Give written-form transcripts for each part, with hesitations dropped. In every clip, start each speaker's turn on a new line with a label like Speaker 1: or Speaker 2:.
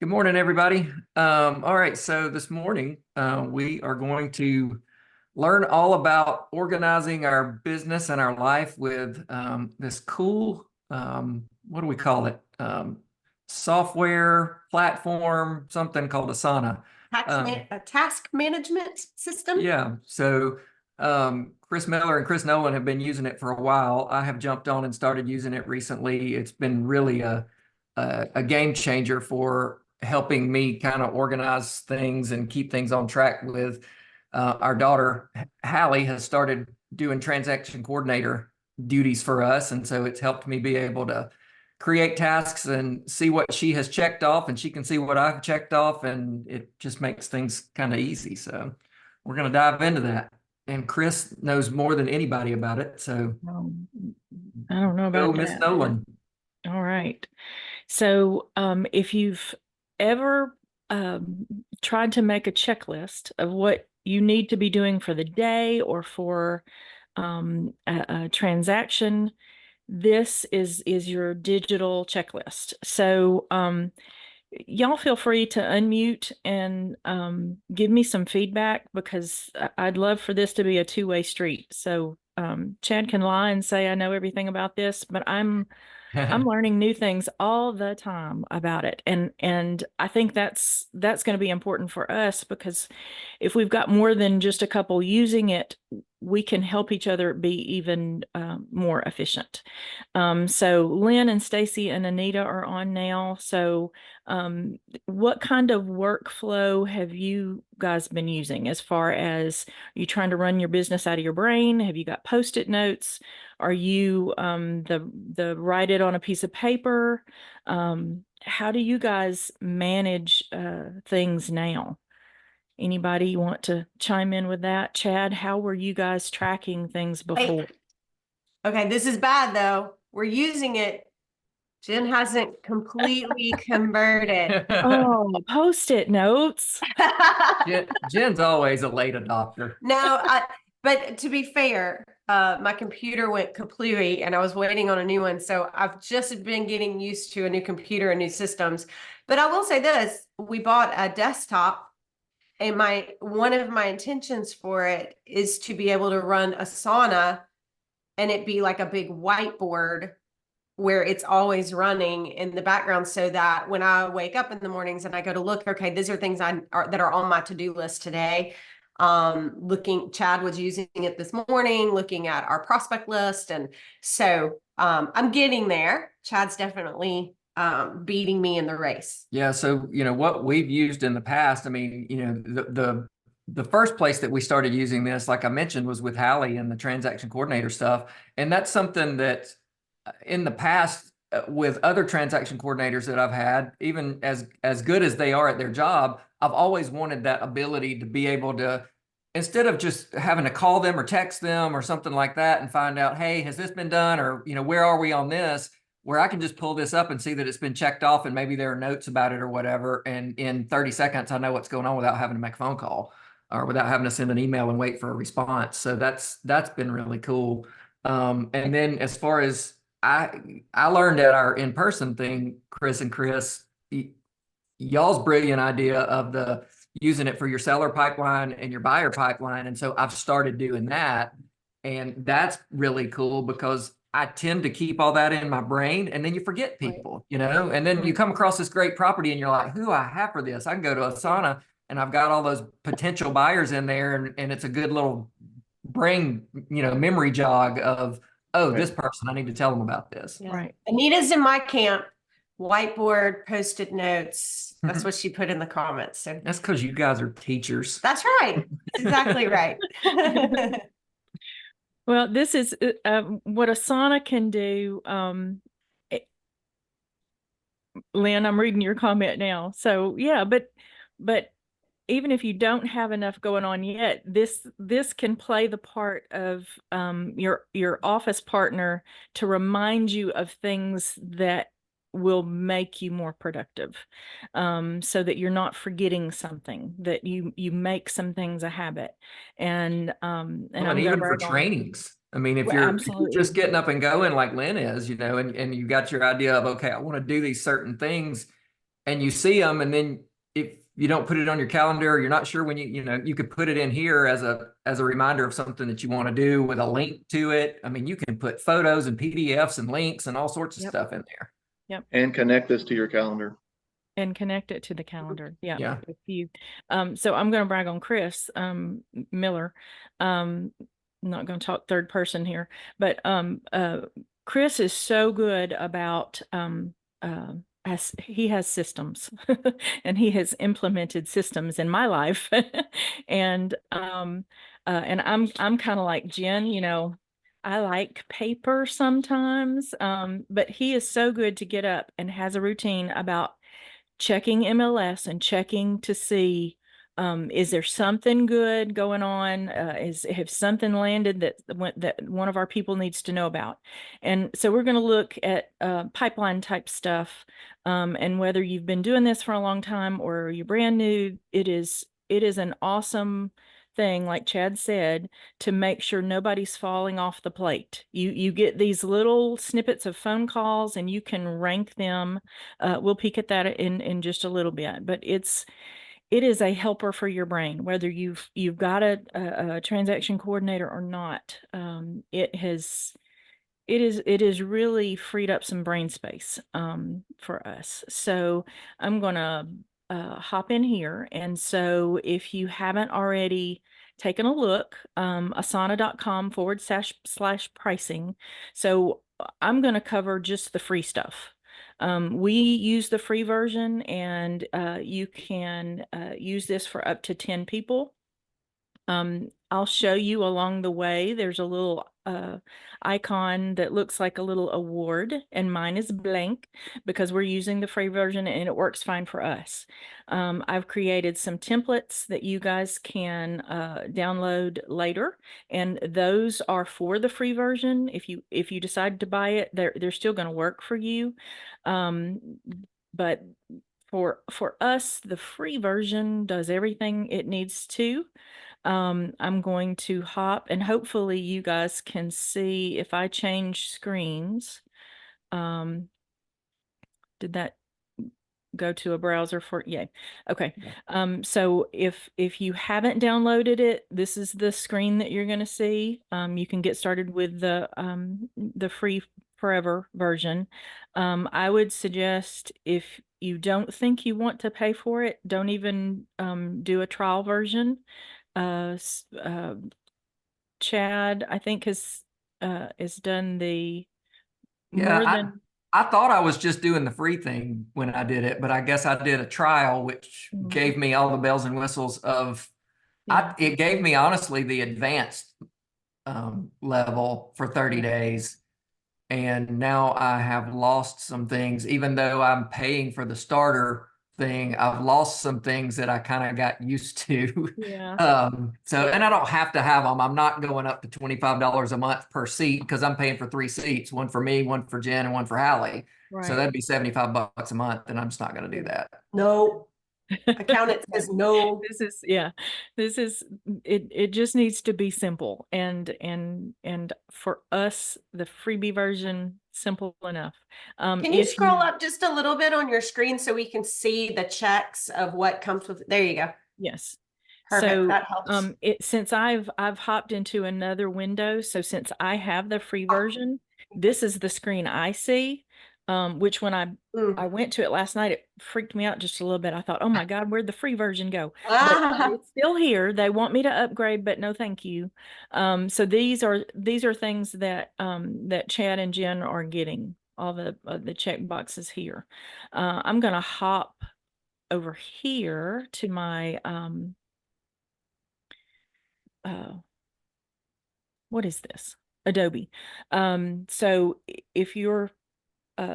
Speaker 1: Good morning, everybody. All right, so this morning we are going to learn all about organizing our business and our life with this cool, what do we call it? Software platform, something called Asana.
Speaker 2: A task management system.
Speaker 1: Yeah, so Chris Miller and Chris Nolan have been using it for a while. I have jumped on and started using it recently. It's been really a game changer for helping me kind of organize things and keep things on track with our daughter. Hallie has started doing transaction coordinator duties for us, and so it's helped me be able to create tasks and see what she has checked off, and she can see what I've checked off, and it just makes things kind of easy. So we're going to dive into that. And Chris knows more than anybody about it. So
Speaker 3: I don't know
Speaker 1: go,
Speaker 3: about
Speaker 1: Miss
Speaker 3: that.
Speaker 1: Nolan.
Speaker 3: All right. So if you've ever tried to make a checklist of what you need to be doing for the day or for a transaction, this is your digital checklist. So y'all feel free to unmute and give me some feedback, because I'd love for this to be a two-way street. So Chad can lie and say I know everything about this, but I'm learning new things all the time about it. And I think that's going to be important for us, because if we've got more than just a couple using it, we can help each other be even more efficient. So Lynn and Stacy and Anita are on now. So what kind of workflow have you guys been using, as far as, are you trying to run your business out of your brain? Have you got Post-it notes? Are you the write it on a piece of paper? How do you guys manage things now? Anybody want to chime in with that? Chad, how were you guys tracking things before?
Speaker 2: Okay, this is bad though. We're using it. Jen hasn't completely converted.
Speaker 3: Oh, Post-it notes.
Speaker 1: Jen's always a late adopter.
Speaker 2: No, but to be fair, my computer went completely and I was waiting on a new one. So I've just been getting used to a new computer and new systems. But I will say this, we bought a desktop, and one of my intentions for it is to be able to run Asana and it be like a big whiteboard where it's always running in the background, so that when I wake up in the mornings and I go to look, okay, these are things that are on my to-do list today. Chad was using it this morning, looking at our prospect list. And so I'm getting there. Chad's definitely beating me in the race.
Speaker 1: Yeah, so what we've used in the past, I mean, the first place that we started using this, like I mentioned, was with Hallie and the transaction coordinator stuff. And that's something that in the past with other transaction coordinators that I've had, even as good as they are at their job, I've always wanted that ability to be able to, instead of just having to call them or text them or something like that and find out, hey, has this been done? Or, where are we on this? Where I can just pull this up and see that it's been checked off, and maybe there are notes about it or whatever. And in 30 seconds, I know what's going on without having to make a phone call or without having to send an email and wait for a response. So that's been really cool. And then as far as I learned at our in-person thing, Chris and Chris, y'all's brilliant idea of using it for your seller pipeline and your buyer pipeline. And so I've started doing that. And that's really cool, because I tend to keep all that in my brain, and then you forget people, and then you come across this great property and you're like, who do I have for this? I can go to Asana and I've got all those potential buyers in there, and it's a good little brain, memory jog of, oh, this person, I need to tell them about this.
Speaker 2: Yeah.
Speaker 3: Right.
Speaker 2: Anita's in my camp. Whiteboard, Post-it notes. That's what she put in the comments. So
Speaker 1: that's because you guys are teachers.
Speaker 2: that's right. That's exactly right.
Speaker 3: Well, this is what Asana can do. Lynn, I'm reading your comment now. So yeah, but even if you don't have enough going on yet, this can play the part of your office partner to remind you of things that will make you more productive, so that you're not forgetting something, that you make some things a habit. And
Speaker 1: even for trainings. I mean, if you're just getting up and going like Lynn is, and you got your idea of, okay, I want to do these certain things, and you see them, and then if you don't put it on your calendar, you're not sure when you could put it in here as a reminder of something that you want to do with a link to it. I mean, you can put photos and PDFs and links and all sorts of stuff in there.
Speaker 3: Yep.
Speaker 4: And connect this to your calendar.
Speaker 3: And connect it to the calendar. Yeah.
Speaker 1: Yeah.
Speaker 3: If you, so I'm going to brag on Chris Miller. I'm not going to talk third person here, but Chris is so good about as he has systems and he has implemented systems in my life. And I'm kind of like Jen, you know, I like paper sometimes, but he is so good to get up and has a routine about checking MLS and checking to see, is there something good going on? Have something landed that one of our people needs to know about? And so we're going to look at pipeline type stuff, and whether you've been doing this for a long time or you're brand new, it is an awesome thing, like Chad said, to make sure nobody's falling off the plate. You get these little snippets of phone calls and you can rank them. We'll peek at that in just a little bit, but it is a helper for your brain, whether you've got a transaction coordinator or not. It is really freed up some brain space for us. So I'm gonna hop in here. And so if you haven't already taken a look, asana.com/pricing. So I'm going to cover just the free stuff. We use the free version, and you can use this for up to 10 people. I'll show you along the way. There's a little icon that looks like a little award, and mine is blank because we're using the free version and it works fine for us. I've created some templates that you guys can download later, and those are for the free version. If you decide to buy it, they're still going to work for you. But for us, the free version does everything it needs to. I'm going to hop, and hopefully you guys can see if I change screens. Did that go to a browser for, yeah. Okay. So if you haven't downloaded it, this is the screen that you're going to see. You can get started with the free forever version. I would suggest, if you don't think you want to pay for it, don't even do a trial version. Chad, I think, has done the more than.
Speaker 1: I thought I was just doing the free thing when I did it, but I guess I did a trial, which gave me all the bells and whistles of. It gave me, honestly, the advanced level for 30 days. And now I have lost some things, even though I'm paying for the starter thing. I've lost some things that I kind of got used to.
Speaker 3: Yeah.
Speaker 1: And I don't have to have them. I'm not going up to $25 a month per seat because I'm paying for 3 seats, one for me, one for Jen, and one for Hallie.
Speaker 3: Right.
Speaker 1: So that'd be $75 a month, and I'm just not going to do that.
Speaker 2: No. Accountant says no.
Speaker 3: It just needs to be simple, and for us, the freebie version, simple enough.
Speaker 2: Can you scroll up just a little bit on your screen so we can see the checks of what comes with it? There you go.
Speaker 3: Yes.
Speaker 2: Perfect.
Speaker 3: So
Speaker 2: that helps.
Speaker 3: Since I've hopped into another window, so since I have the free version, this is the screen I see. Which when I went to it last night, it freaked me out just a little bit. I thought, oh my God, where'd the free version go? But it's still here. They want me to upgrade, but no, thank you. So these are things that that Chad and Jen are getting, all the check boxes here. I'm gonna hop over here to my what is this? Adobe. So if you're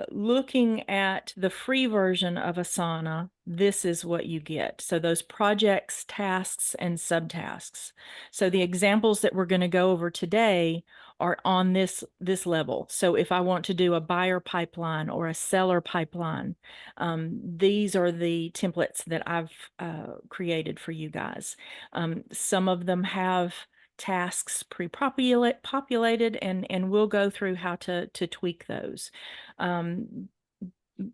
Speaker 3: looking at the free version of Asana, this is what you get. So those projects, tasks, and subtasks. So the examples that we're going to go over today are on this level. So if I want to do a buyer pipeline or a seller pipeline, these are the templates that I've created for you guys. Some of them have tasks pre-populated, and we'll go through how to tweak those.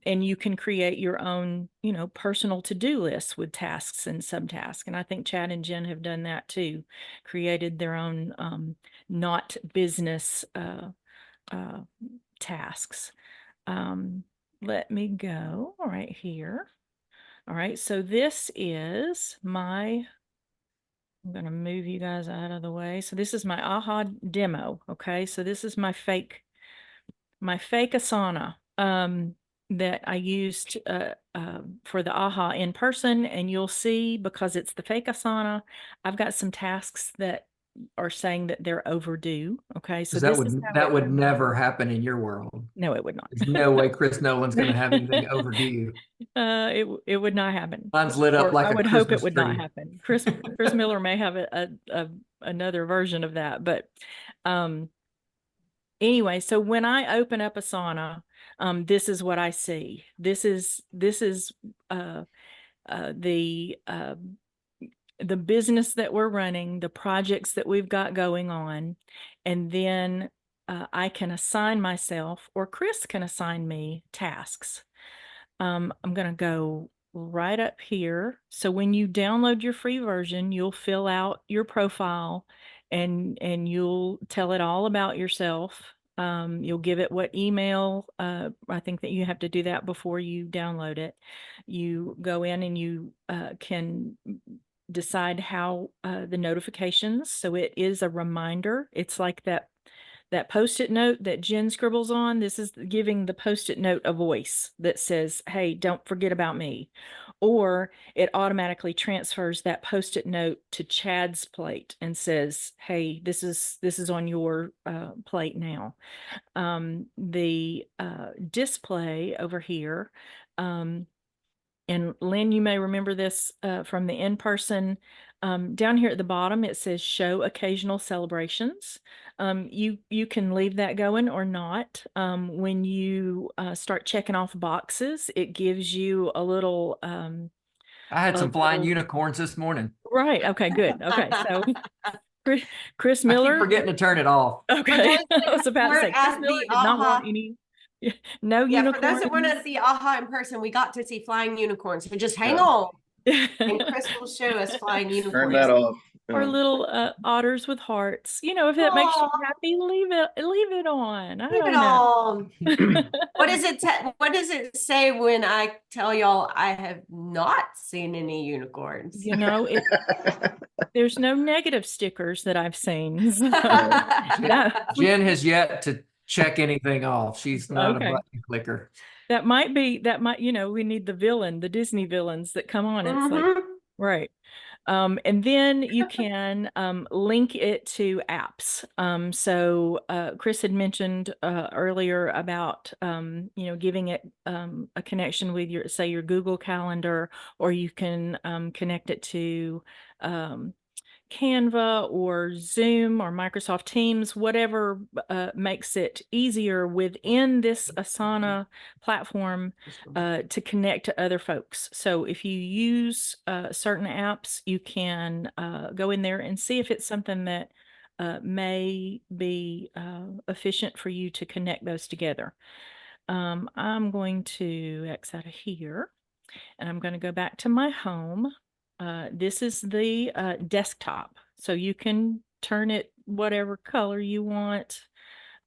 Speaker 3: and you can create your own, you know, personal to-do lists with tasks and subtasks. And I think Chad and Jen have done that too, created their own not business tasks. Let me go right here. All right, so this is my, I'm going to move you guys out of the way. So this is my AHA demo. Okay, so this is my fake Asana that I used for the AHA in person. And you'll see, because it's the fake Asana, I've got some tasks that are saying that they're overdue. Okay, so
Speaker 1: 'Cause
Speaker 3: this is how
Speaker 1: that would never happen in your world.
Speaker 3: no, it would not.
Speaker 1: There's no way Chris Nolan's going to have anything overdue.
Speaker 3: It would not happen.
Speaker 1: Mine's lit up
Speaker 3: Or
Speaker 1: like
Speaker 3: I
Speaker 1: a
Speaker 3: would hope it
Speaker 1: Christmas
Speaker 3: would
Speaker 1: tree.
Speaker 3: not happen. Chris Miller may have another version of that, but anyway, so when I open up Asana, this is what I see. This is the business that we're running, the projects that we've got going on, and then I can assign myself, or Chris can assign me tasks. I'm going to go right up here. So when you download your free version, you'll fill out your profile and you'll tell it all about yourself. You'll give it what email. I think that you have to do that before you download it. You go in and you can decide how the notifications. So it is a reminder. It's like that Post-it note that Jen scribbles on. This is giving the Post-it note a voice that says, hey, don't forget about me. Or it automatically transfers that Post-it note to Chad's plate and says, hey, this is on your plate now. The display over here, and Lynn, you may remember this from the in-person. Down here at the bottom, it says show occasional celebrations. You can leave that going or not. When you start checking off boxes, it gives you a little.
Speaker 1: I had some flying unicorns this morning.
Speaker 3: Right. Okay, good. Okay. So Chris
Speaker 1: I
Speaker 3: Miller.
Speaker 1: keep forgetting to turn it off.
Speaker 3: Okay. I was about to say, Chris
Speaker 2: at
Speaker 3: Miller
Speaker 2: the
Speaker 3: did not want
Speaker 2: AHA.
Speaker 3: any. No
Speaker 2: Yeah,
Speaker 3: unicorns.
Speaker 2: for those that weren't at the AHA in person, we got to see flying unicorns. So just hang
Speaker 4: Yeah.
Speaker 2: on, and Chris will show us flying unicorns.
Speaker 4: Turn that off.
Speaker 3: Or
Speaker 4: Yeah.
Speaker 3: little otters with hearts. You know, if that makes you
Speaker 2: Aw.
Speaker 3: happy, leave it on. I
Speaker 2: Leave
Speaker 3: don't
Speaker 2: it
Speaker 3: know.
Speaker 2: on. What does it say when I tell y'all I have not seen any unicorns?
Speaker 3: You know, there's no negative stickers that I've seen. So
Speaker 1: Jen has yet to check anything off. She's not
Speaker 3: Okay.
Speaker 1: a button clicker.
Speaker 3: that might, you know, we need the Disney villains that come on. It's like,
Speaker 2: Mhm.
Speaker 3: right. And then you can link it to apps. So Chris had mentioned earlier about, you know, giving it a connection with your, say, your Google Calendar, or you can connect it to Canva or Zoom or Microsoft Teams, whatever makes it easier within this Asana platform to connect to other folks. So if you use certain apps, you can go in there and see if it's something that may be efficient for you to connect those together. I'm going to X out of here, and I'm going to go back to my home. This is the desktop, so you can turn it whatever color you want.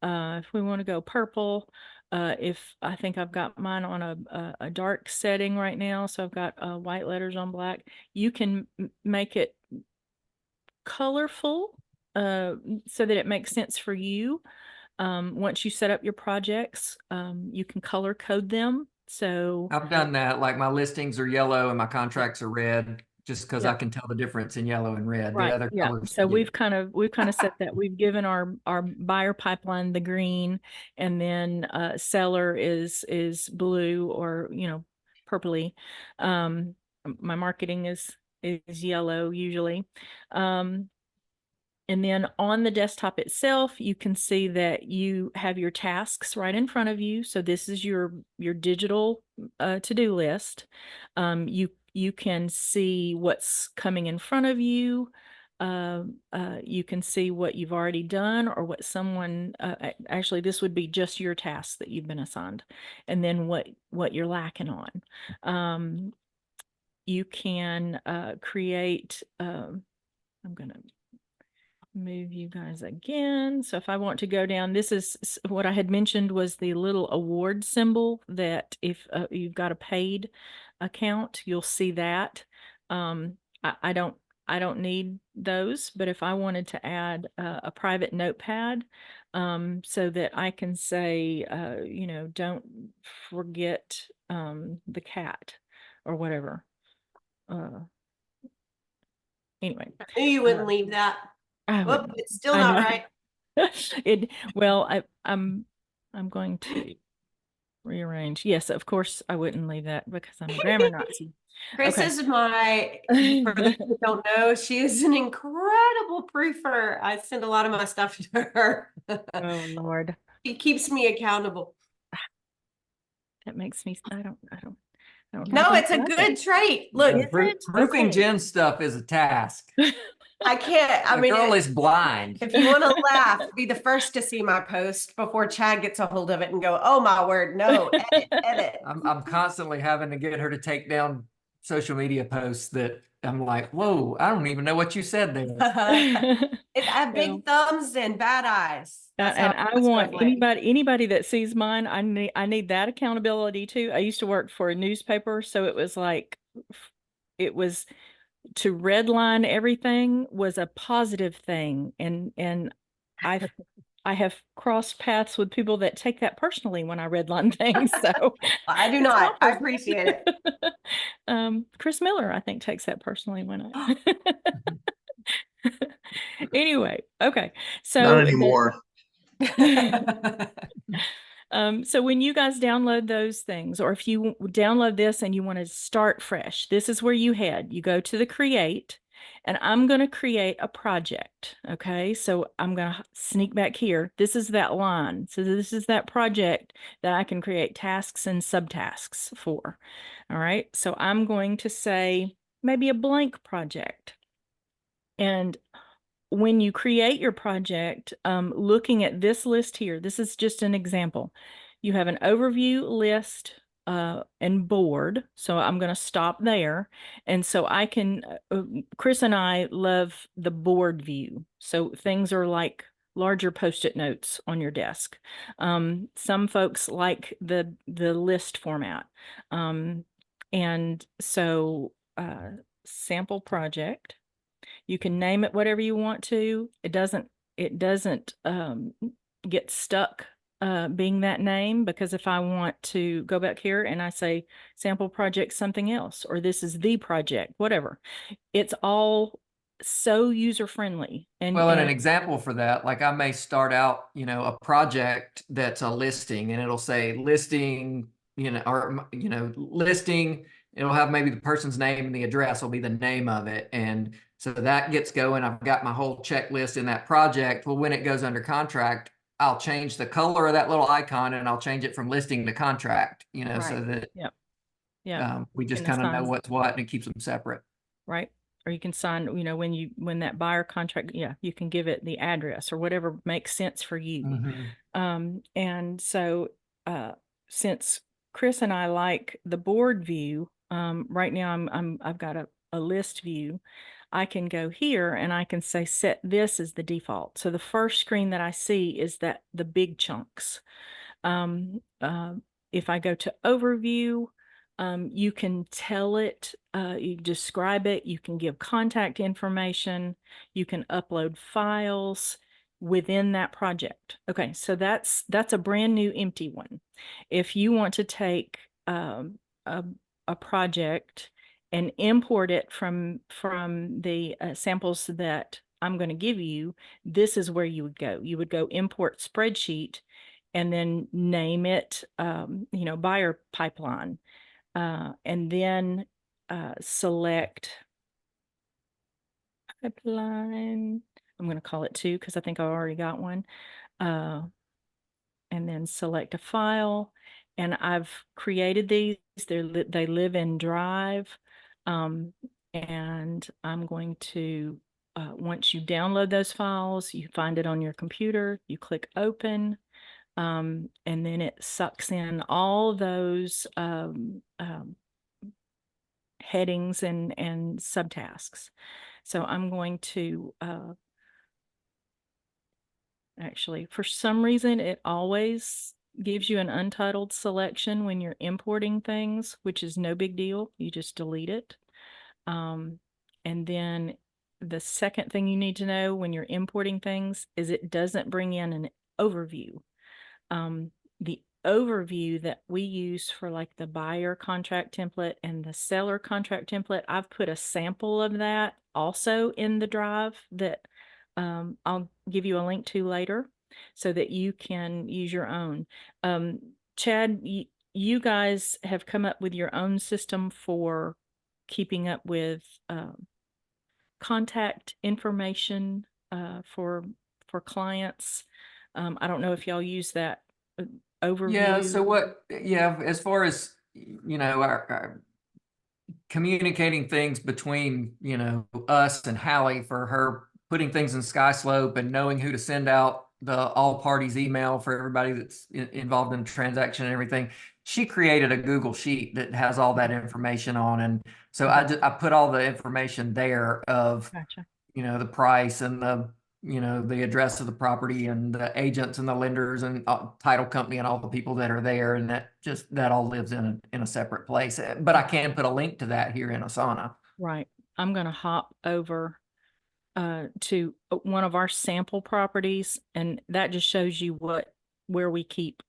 Speaker 3: If we want to go purple, if I think I've got mine on a dark setting right now, so I've got white letters on black. You can make it colorful so that it makes sense for you. Once you set up your projects, you can color code them. So
Speaker 1: I've done that. Like my listings are yellow and my contracts are red, just because I can tell the difference in yellow and red.
Speaker 3: Right.
Speaker 1: The other
Speaker 3: Yeah.
Speaker 1: colors.
Speaker 3: So we've kind of set that. We've given our buyer pipeline the green, and then seller is blue, or, you know, purpley. My marketing is yellow usually. And then on the desktop itself, you can see that you have your tasks right in front of you. So this is your digital to-do list. You can see what's coming in front of you. You can see what you've already done or what someone, actually, this would be just your tasks that you've been assigned, and then what you're lacking on. You can create, I'm going to move you guys again. So if I want to go down, this is what I had mentioned was the little award symbol that if you've got a paid account, you'll see that. I don't need those, but if I wanted to add a private notepad, so that I can say, don't forget the cat or whatever. Anyway,
Speaker 2: I knew you wouldn't leave that.
Speaker 3: I
Speaker 2: Whoop,
Speaker 3: wouldn't.
Speaker 2: it's still
Speaker 3: I
Speaker 2: not
Speaker 3: know.
Speaker 2: right.
Speaker 3: I'm going to rearrange. Yes, of course I wouldn't leave that because I'm a grammar Nazi.
Speaker 2: Chris
Speaker 3: Okay.
Speaker 2: is for those who don't know, she is an incredible proofer. I send a lot of my stuff to her.
Speaker 3: Oh Lord.
Speaker 2: She keeps me accountable.
Speaker 3: That makes me, I don't know
Speaker 2: No,
Speaker 3: if
Speaker 2: it's a
Speaker 3: I like
Speaker 2: good
Speaker 3: it.
Speaker 2: trait. Look,
Speaker 3: Is it?
Speaker 1: Proofing
Speaker 3: Okay.
Speaker 1: Jen stuff is a task.
Speaker 2: I can't, I
Speaker 1: The
Speaker 2: mean,
Speaker 1: girl is blind.
Speaker 2: if you want to laugh, be the first to see my post before Chad gets a hold of it and go, oh my word, no, edit.
Speaker 1: I'm constantly having to get her to take down social media posts that I'm like, whoa, I don't even know what you said there.
Speaker 2: I have
Speaker 3: Well,
Speaker 2: big thumbs and bad eyes. That's how
Speaker 3: and I
Speaker 2: it's
Speaker 3: want
Speaker 2: snowflake.
Speaker 3: anybody that sees mine, I need that accountability too. I used to work for a newspaper, so it was like to redline everything was a positive thing, and I have crossed paths with people that take that personally when I redline things. So
Speaker 2: I do
Speaker 3: it's
Speaker 2: not. I
Speaker 3: personal.
Speaker 2: appreciate it.
Speaker 3: Chris Miller, I think, takes that personally when I anyway, okay. So
Speaker 4: Not anymore.
Speaker 3: So when you guys download those things, or if you download this and you want to start fresh, this is where you head. You go to the create, and I'm going to create a project. Okay. So I'm going to sneak back here. This is that line. So this is that project that I can create tasks and subtasks for. All right. So I'm going to say maybe a blank project. And when you create your project, looking at this list here, this is just an example. You have an overview, list, and board. So I'm going to stop there. And so I can, Chris and I love the board view. So things are like larger Post-it notes on your desk. Some folks like the list format. And so sample project. You can name it whatever you want to. It doesn't get stuck being that name, because if I want to go back here and I say sample project something else, or this is the project, whatever, it's all so user friendly. And
Speaker 1: Well, and an example for that, like I may start out, a project that's a listing, and it'll say listing, listing. It'll have maybe the person's name and the address will be the name of it. And so that gets going. I've got my whole checklist in that project. Well, when it goes under contract, I'll change the color of that little icon and I'll change it from listing to contract, so
Speaker 2: Right.
Speaker 1: that we just
Speaker 3: And
Speaker 1: kind of know
Speaker 3: assigns-
Speaker 1: what's what, and it keeps them separate.
Speaker 3: right? Or you can sign, when that buyer contract, you can give it the address or whatever makes sense for you.
Speaker 1: Mhm.
Speaker 3: And so since Chris and I like the board view, right now I've got a list view. I can go here and I can say set this as the default. So the first screen that I see is the big chunks. If I go to overview, you can tell it, you describe it, you can give contact information, you can upload files within that project. Okay, so that's a brand new empty one. If you want to take a project and import it from the samples that I'm going to give you, this is where you would go. You would go import spreadsheet and then name it, buyer pipeline, and then select pipeline. I'm going to call it 2 because I think I already got one. And then select a file. And I've created these. They live in Drive. And I'm going to once you download those files, you find it on your computer, you click open, and then it sucks in all those headings and subtasks. So I'm going to actually, for some reason, it always gives you an untitled selection when you're importing things, which is no big deal. You just delete it. And then the second thing you need to know when you're importing things is it doesn't bring in an overview. The overview that we use for like the buyer contract template and the seller contract template, I've put a sample of that also in the drive that I'll give you a link to later so that you can use your own. Chad, you guys have come up with your own system for keeping up with contact information for clients. I don't know if y'all use that overview.
Speaker 1: Yeah. So as far as, our communicating things between, us and Hallie for her putting things in SkySlope and knowing who to send out the all parties email for everybody that's involved in the transaction and everything. She created a Google sheet that has all that information on. And so I put all the information there of,
Speaker 3: Gotcha.
Speaker 1: the price and the address of the property and the agents and the lenders and title company and all the people that are there. And that all lives in a separate place. But I can put a link to that here in Asana.
Speaker 3: Right. I'm going to hop over to one of our sample properties, and that just shows you where we keep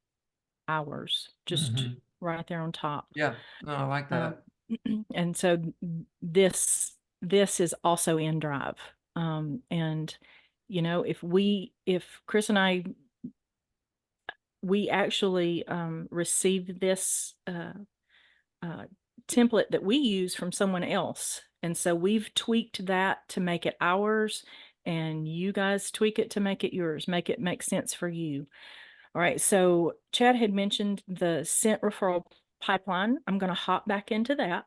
Speaker 3: ours, just right there on top.
Speaker 1: Yeah, no, I like that.
Speaker 3: And so this is also in Drive. And if Chris and I, we actually received this template that we use from someone else. And so we've tweaked that to make it ours, and you guys tweak it to make it yours, make it make sense for you. All right. So Chad had mentioned the sent referral pipeline. I'm going to hop back into that.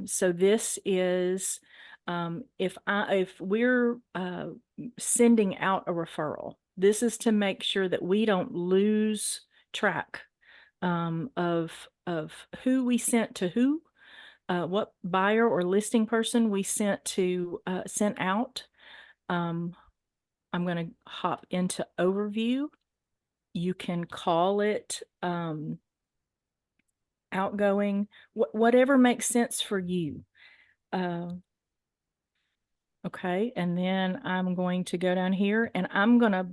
Speaker 3: So this is if we're sending out a referral, this is to make sure that we don't lose track of who we sent to who, what buyer or listing person we sent out. I'm going to hop into overview. You can call it outgoing, whatever makes sense for you. Okay, and then I'm going to go down here and I'm going to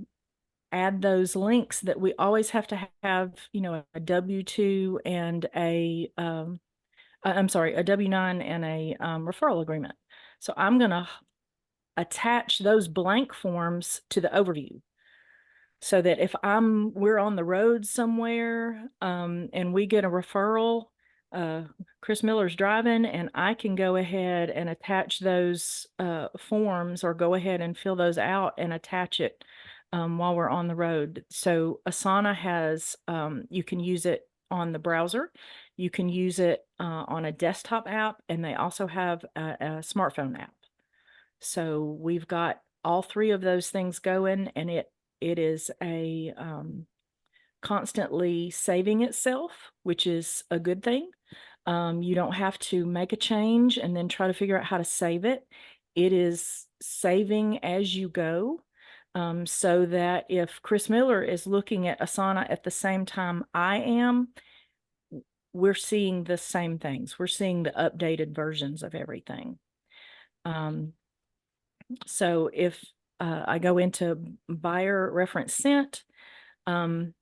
Speaker 3: add those links that we always have to have, a W-2 and a W-9 and a referral agreement. So I'm going to attach those blank forms to the overview so that if we're on the road somewhere and we get a referral, Chris Miller's driving, and I can go ahead and attach those forms or go ahead and fill those out and attach it while we're on the road. So Asana has, you can use it on the browser, you can use it on a desktop app, and they also have a smartphone app. So we've got all three of those things going, and it is a constantly saving itself, which is a good thing. You don't have to make a change and then try to figure out how to save it. It is saving as you go, so that if Chris Miller is looking at Asana at the same time I am, we're seeing the same things. We're seeing the updated versions of everything. So if I go into buyer reference sent,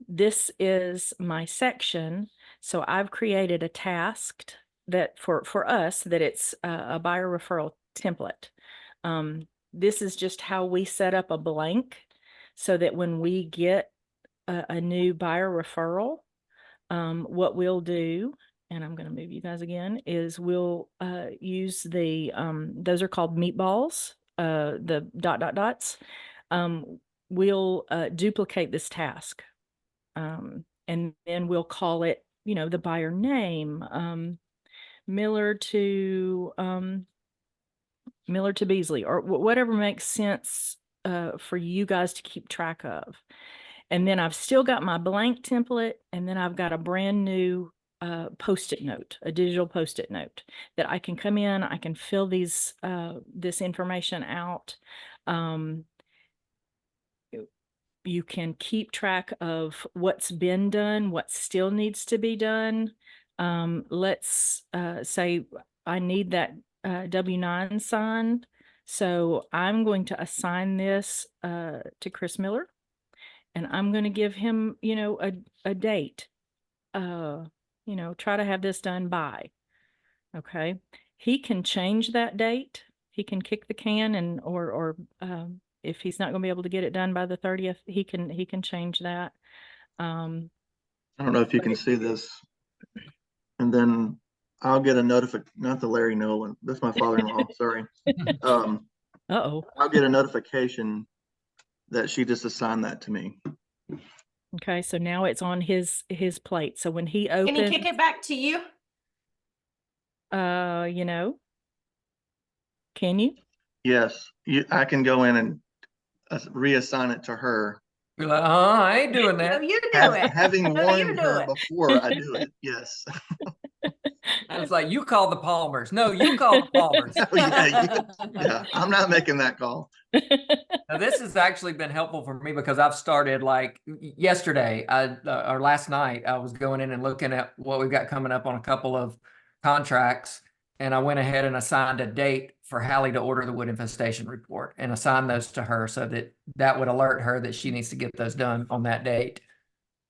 Speaker 3: this is my section. So I've created a task that for us that it's a buyer referral template. This is just how we set up a blank so that when we get a new buyer referral, what we'll do, and I'm going to move you guys again, is we'll use the, those are called meatballs, the dots. We'll duplicate this task. And then we'll call it, the buyer name, Miller to Miller to Beasley, or whatever makes sense for you guys to keep track of. And then I've still got my blank template, and then I've got a brand new Post-it note, a digital Post-it note that I can come in, I can fill this information out. You can keep track of what's been done, what still needs to be done. Let's say I need that W-9 signed. So I'm going to assign this to Chris Miller, and I'm going to give him, a date. Try to have this done by. Okay. He can change that date. He can kick the can, and or if he's not going to be able to get it done by the 30th, he can change that.
Speaker 4: I don't know if you can see this. And then I'll get a notification, not the Larry Nolan, that's my father-in-law, sorry.
Speaker 3: Uh-oh.
Speaker 4: I'll get a notification that she just assigned that to me.
Speaker 3: Okay, so now it's on his plate. So when he opens,
Speaker 2: Can he kick it back to you?
Speaker 3: Can you?
Speaker 4: Yes, I can go in and reassign it to her.
Speaker 1: You're like, I ain't doing
Speaker 2: No,
Speaker 1: that.
Speaker 2: you do it.
Speaker 4: Having
Speaker 2: No, you
Speaker 4: warned
Speaker 2: do
Speaker 4: her
Speaker 2: it.
Speaker 4: before I do it, yes.
Speaker 1: I was like, you call the Palmers. No, you call the Palmers.
Speaker 4: Oh, yeah, I'm not making that call.
Speaker 1: Now, this has actually been helpful for me because I've started like yesterday, or last night, I was going in and looking at what we've got coming up on a couple of contracts. And I went ahead and assigned a date for Hallie to order the wood infestation report and assigned those to her so that would alert her that she needs to get those done on that date.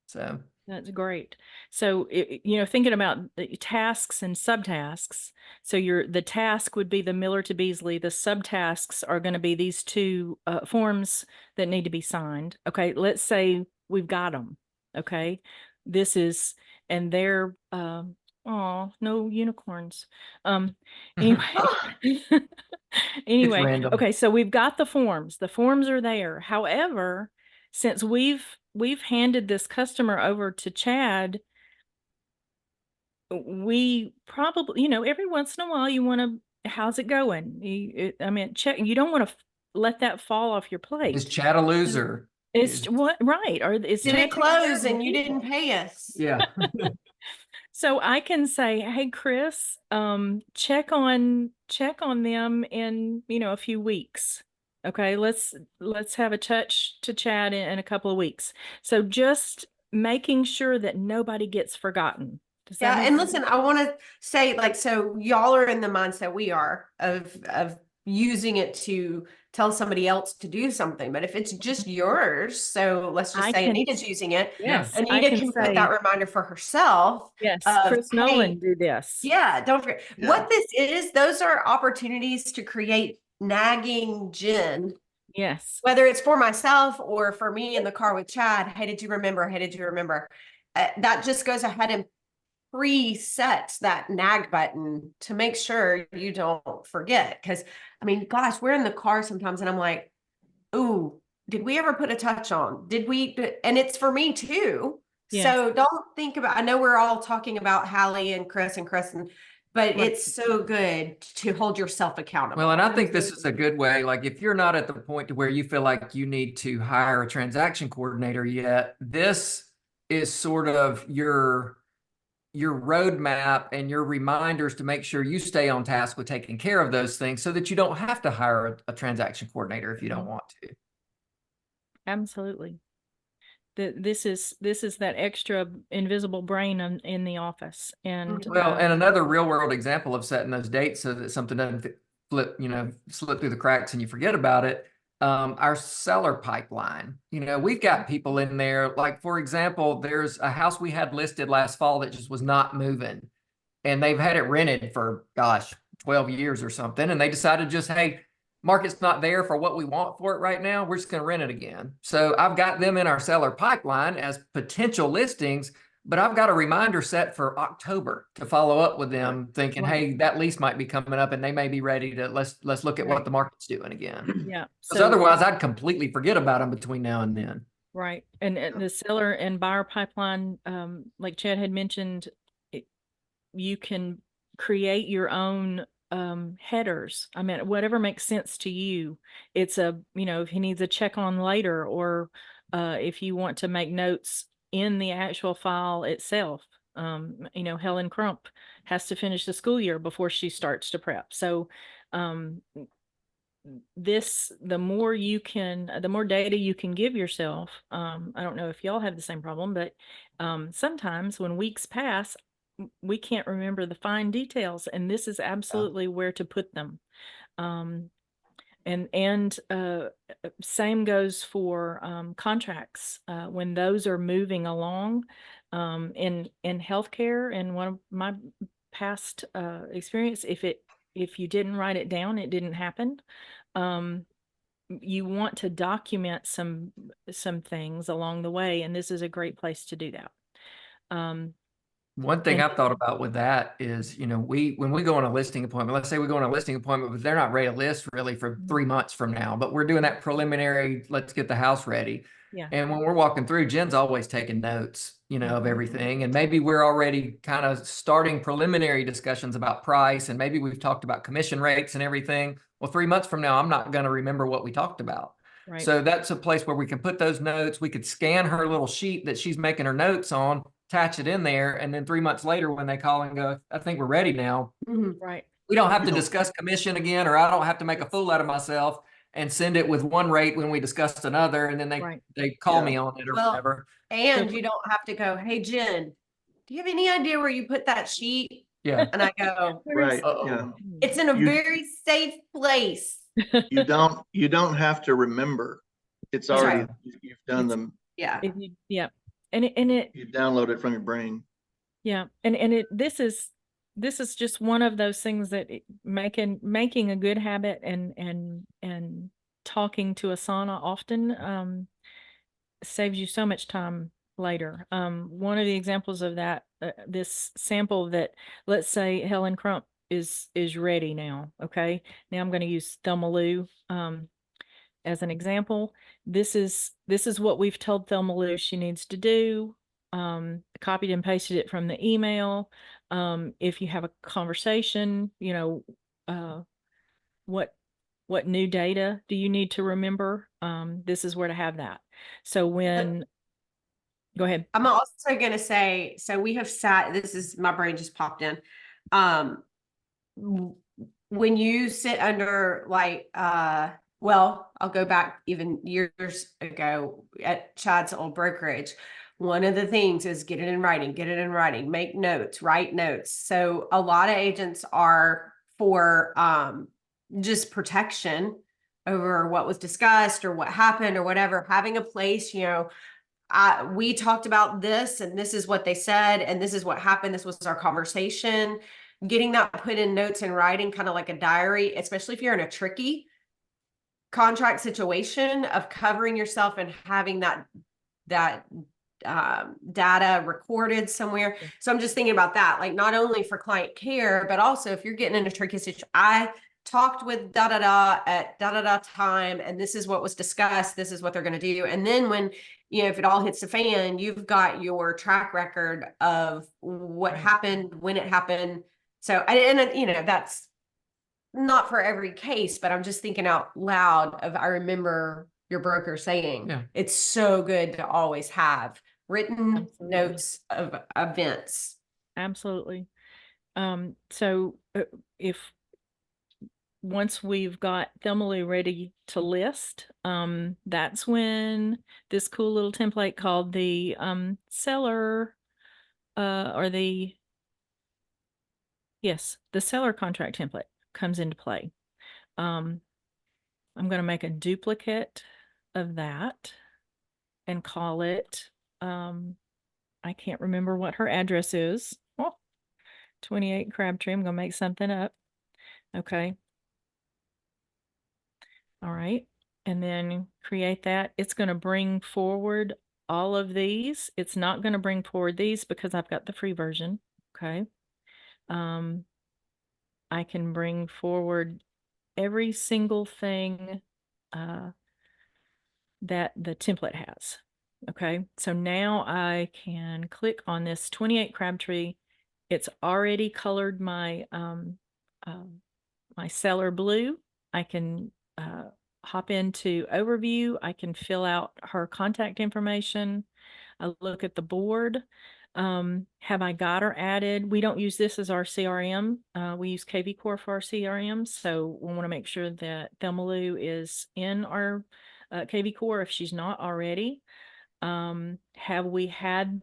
Speaker 1: So
Speaker 3: that's great. So, thinking about tasks and subtasks. So the task would be the Miller to Beasley. The subtasks are going to be these two forms that need to be signed. Okay. Let's say we've got them. Okay. And they're, oh, no unicorns. Anyway,
Speaker 1: random.
Speaker 3: okay. So we've got the forms. The forms are there. However, since we've handed this customer over to Chad, we probably, every once in a while you want to, how's it going? Check. You don't want to let that fall off your plate.
Speaker 1: Is Chad a loser?
Speaker 3: It's what, right? Or is
Speaker 2: Did it close and you didn't pay us?
Speaker 1: Yeah.
Speaker 3: So I can say, hey, Chris, check on them in, a few weeks. Okay, let's have a touch to Chad in a couple of weeks. So just making sure that nobody gets forgotten.
Speaker 2: Yeah, and listen, I want to say, so y'all are in the mindset we are of using it to tell somebody else to do something. But if it's just yours, so let's just say Anita's using it.
Speaker 3: Yes,
Speaker 2: Anita can put that reminder for herself.
Speaker 3: Yes, Chris Nolan do this.
Speaker 2: Yeah, don't forget. Yeah. What this is, those are opportunities to create nagging Jen.
Speaker 3: Yes.
Speaker 2: Whether it's for myself or for me in the car with Chad. Hey, did you remember? Hey, did you remember? That just goes ahead and presets that nag button to make sure you don't forget. Because gosh, we're in the car sometimes and I'm like, ooh, did we ever put a touch on? Did we? And it's for me too. Yes. So don't think about, I know we're all talking about Hallie and Chris, but it's so good to hold yourself accountable.
Speaker 1: Well, and I think this is a good way. Like if you're not at the point to where you feel like you need to hire a transaction coordinator yet, this is sort of your roadmap and your reminders to make sure you stay on task with taking care of those things so that you don't have to hire a transaction coordinator if you don't want to.
Speaker 3: Absolutely. This is that extra invisible brain in the office. And
Speaker 1: and another real world example of setting those dates so that something doesn't slip through the cracks and you forget about it. Our seller pipeline, we've got people in there, like, for example, there's a house we had listed last fall that just was not moving, and they've had it rented for, 12 years or something. And they decided just, hey, market's not there for what we want for it right now. We're just going to rent it again. So I've got them in our seller pipeline as potential listings, but I've got a reminder set for October to follow up with them thinking, hey, that lease might be coming up and they may be ready to, let's look at what the market's doing again.
Speaker 3: Yeah.
Speaker 1: Because otherwise I'd completely forget about them between now and then.
Speaker 3: Right. And the seller and buyer pipeline, like Chad had mentioned, you can create your own headers. I mean, whatever makes sense to you. It's if he needs a check on later, or if you want to make notes in the actual file itself. Helen Crump has to finish the school year before she starts to prep. So the more data you can give yourself. I don't know if y'all have the same problem, but sometimes when weeks pass, we can't remember the fine details, and this is absolutely where to put them. And same goes for contracts when those are moving along. In healthcare, in one of my past experience, if you didn't write it down, it didn't happen. You want to document some things along the way, and this is a great place to do that.
Speaker 1: One thing
Speaker 3: And-
Speaker 1: I've thought about with that is, when we go on a listing appointment, let's say we go on a listing appointment, but they're not ready to list really for 3 months from now, but we're doing that preliminary, let's get the house ready.
Speaker 3: Yeah.
Speaker 1: And when we're walking through, Jen's always taking notes, of everything. And maybe we're already kind of starting preliminary discussions about price. And maybe we've talked about commission rates and everything. Well, 3 months from now, I'm not going to remember what we talked about.
Speaker 3: Right.
Speaker 1: So that's a place where we can put those notes. We could scan her little sheet that she's making her notes on, attach it in there. And then 3 months later, when they call and go, I think we're ready now.
Speaker 3: Right.
Speaker 1: We don't have to discuss commission again, or I don't have to make a fool out of myself and send it with one rate when we discussed another. And then they call me on it or whatever.
Speaker 2: And you don't have to go, hey, Jen, do you have any idea where you put that sheet?
Speaker 1: Yeah.
Speaker 2: And I go,
Speaker 4: Right,
Speaker 1: Uh-oh.
Speaker 4: yeah.
Speaker 2: it's in a
Speaker 4: You-
Speaker 2: very safe place.
Speaker 4: You don't have to remember. It's
Speaker 2: That's
Speaker 4: already,
Speaker 2: right.
Speaker 4: you've done them,
Speaker 2: Yeah.
Speaker 3: Yeah. And it
Speaker 4: you download it from your brain.
Speaker 3: Yeah, and this is just one of those things that making a good habit and talking to Asana often saves you so much time later. One of the examples of that, this sample that, let's say Helen Crump is ready now. Okay, now I'm going to use Thelma Lou as an example. This is what we've told Thelma Lou she needs to do. Copied and pasted it from the email. If you have a conversation, what new data do you need to remember? This is where to have that. So go ahead.
Speaker 2: I'm also going to say, so we have my brain just popped in. When you sit under I'll go back even years ago at Chad's old brokerage. One of the things is get it in writing, make notes, write notes. So a lot of agents are for just protection over what was discussed or what happened or whatever, having a place, we talked about this and this is what they said and this is what happened. This was our conversation. Getting that put in notes and writing, kind of like a diary, especially if you're in a tricky contract situation, of covering yourself and having that data recorded somewhere. So I'm just thinking about that, like not only for client care, but also if you're getting in a tricky situation. I talked with at time, and this is what was discussed. This is what they're going to do. And then when, if it all hits the fan, you've got your track record of what happened, when it happened. So, and that's not for every case, but I'm just thinking out loud I remember your broker saying, it's so good to always have written notes of events.
Speaker 3: Absolutely. So if once we've got Thelma Lou ready to list, that's when this cool little template called the seller the seller contract template comes into play. I'm going to make a duplicate of that and call it, I can't remember what her address is. 28 Crabtree. I'm going to make something up. Okay. All right. And then create that. It's going to bring forward all of these. It's not going to bring forward these because I've got the free version. Okay. I can bring forward every single thing that the template has. Okay, so now I can click on this 28 Crabtree. It's already colored my my seller blue, I can hop into overview. I can fill out her contact information. I look at the board. Have I got her added? We don't use this as our CRM. We use KV Core for our CRM. So we want to make sure that Thelma Lou is in our KV Core if she's not already. Have we had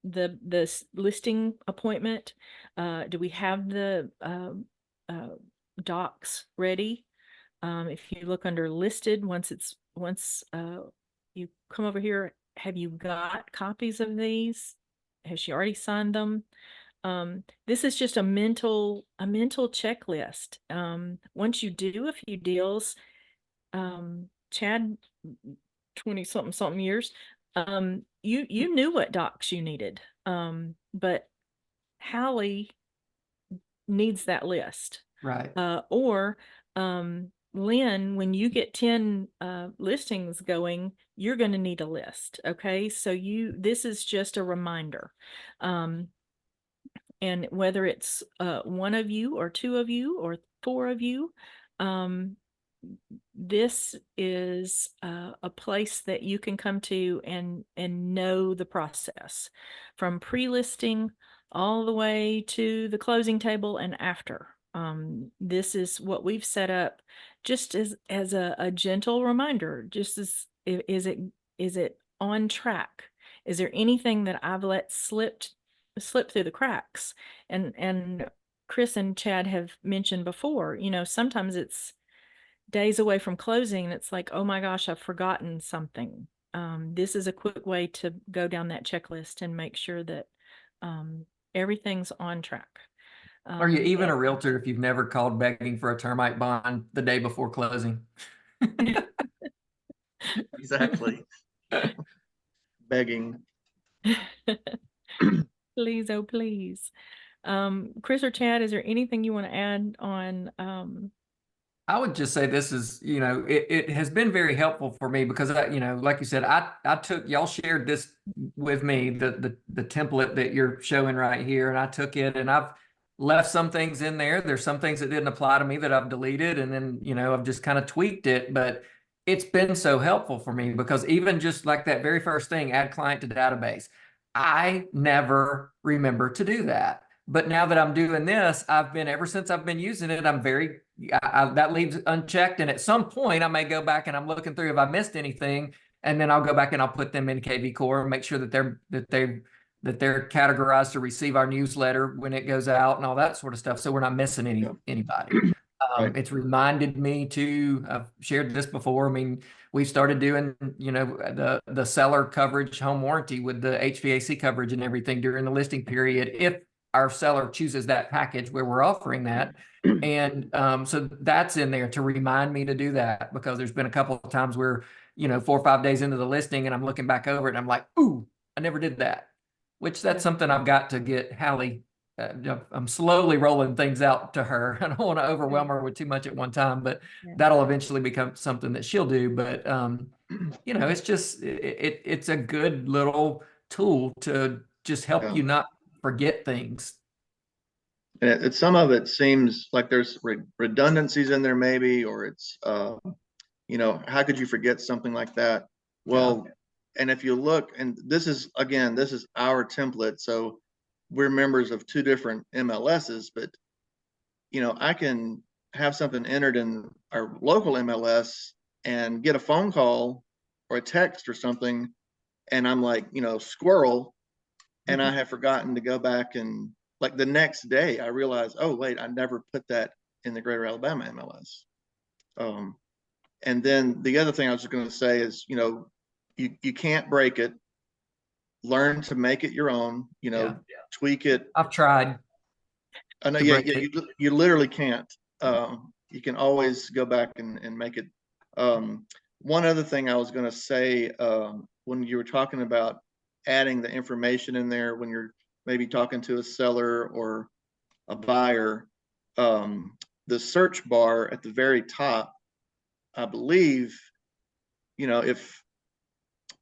Speaker 3: the listing appointment? Do we have the docs ready? If you look under listed, once you come over here, have you got copies of these? Has she already signed them? This is just a mental checklist. Once you do a few deals, Chad, 20 something years, you knew what docs you needed. But Hallie needs that list.
Speaker 1: Right.
Speaker 3: Or Lynn, when you get 10 listings going, you're going to need a list. Okay. So this is just a reminder. And whether it's one of you or two of you or four of you, this is a place that you can come to and know the process from pre-listing all the way to the closing table and after. This is what we've set up just as a gentle reminder, just as is it on track? Is there anything that I've let slip through the cracks? And Chris and Chad have mentioned before, sometimes it's days away from closing and it's like, oh my gosh, I've forgotten something. This is a quick way to go down that checklist and make sure that everything's on track.
Speaker 1: Are you even a realtor if you've never called begging for a termite bond the day before closing?
Speaker 4: Exactly. Begging.
Speaker 3: Please, oh please. Chris or Chad, is there anything you want to add on?
Speaker 1: I would just say this is, it has been very helpful for me because like you said, I took, y'all shared this with me, the template that you're showing right here, and I took it and I've left some things in there. There's some things that didn't apply to me that I've deleted, and then, I've just kind of tweaked it, but it's been so helpful for me because even just like that very first thing, add client to database, I never remember to do that. But now that I'm doing this, ever since I've been using it, I'm that leaves unchecked. And at some point I may go back and I'm looking through if I missed anything, and then I'll go back and I'll put them in KV Core and make sure that they're categorized to receive our newsletter when it goes out and all that sort of stuff. So we're not missing anybody.
Speaker 4: Right.
Speaker 1: It's reminded me to, I've shared this before. I mean, we started doing, the seller coverage home warranty with the HVAC coverage and everything during the listing period, if our seller chooses that package where we're offering that. And so that's in there to remind me to do that, because there's been a couple of times where, 4 or 5 days into the listing and I'm looking back over it and I'm like, ooh, I never did that, which that's something I've got to get Hallie. I'm slowly rolling things out to her. I don't want to overwhelm her with too much at one time, but that'll eventually become something that she'll do. But, it's just, it's a good little tool to just help you not forget things.
Speaker 4: And some of it seems like there's redundancies in there maybe, or it's, how could you forget something like that? Well, and if you look, and this is our template. So we're members of 2 different MLSs, but, I can have something entered in our local MLS and get a phone call or a text or something. And I'm like, squirrel. And I have forgotten to go back, and like the next day I realized, oh wait, I never put that in the Greater Alabama MLS. And then the other thing I was going to say is, you can't break it. Learn to make it your own, tweak it.
Speaker 1: I've tried.
Speaker 4: I know, you literally can't. You can always go back and make it. One other thing I was going to say, when you were talking about adding the information in there, when you're maybe talking to a seller or a buyer, the search bar at the very top, I believe, if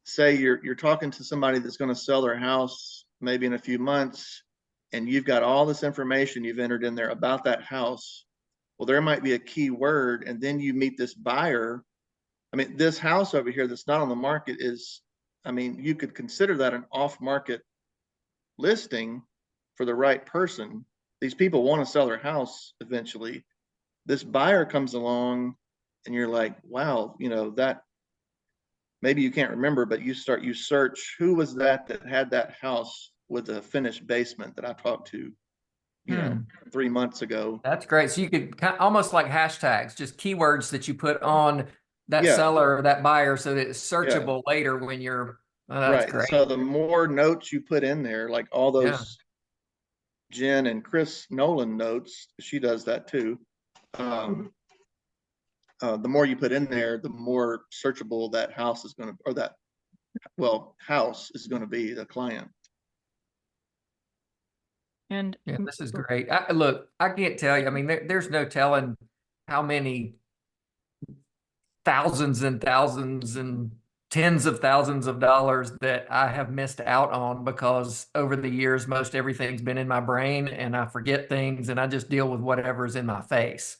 Speaker 4: say you're talking to somebody that's going to sell their house maybe in a few months, and you've got all this information you've entered in there about that house, Well, there might be a key word, and then you meet this buyer. I mean, this house over here that's not on the market is, I mean, you could consider that an off-market listing for the right person. These people want to sell their house eventually. This buyer comes along and you're like, wow, you know, that maybe you can't remember, but you search, who was that had that house with a finished basement that I talked to, you know, 3 months ago.
Speaker 1: That's great. So you could almost like hashtags, just keywords that you put on that
Speaker 4: Yeah.
Speaker 1: seller or that buyer so that it's searchable later when you're, oh, that's
Speaker 4: Right.
Speaker 1: great.
Speaker 4: So the more notes you put in there, like all those Jen and Chris Nolan notes, she does that too. The more you put in there, the more searchable that house is going to, or that, well, house is going to be, the client.
Speaker 3: And
Speaker 1: Yeah, this is great. Look, I can't tell you. I mean, there's no telling how many thousands and thousands and tens of thousands of dollars that I have missed out on because over the years, most everything's been in my brain and I forget things and I just deal with whatever's in my face.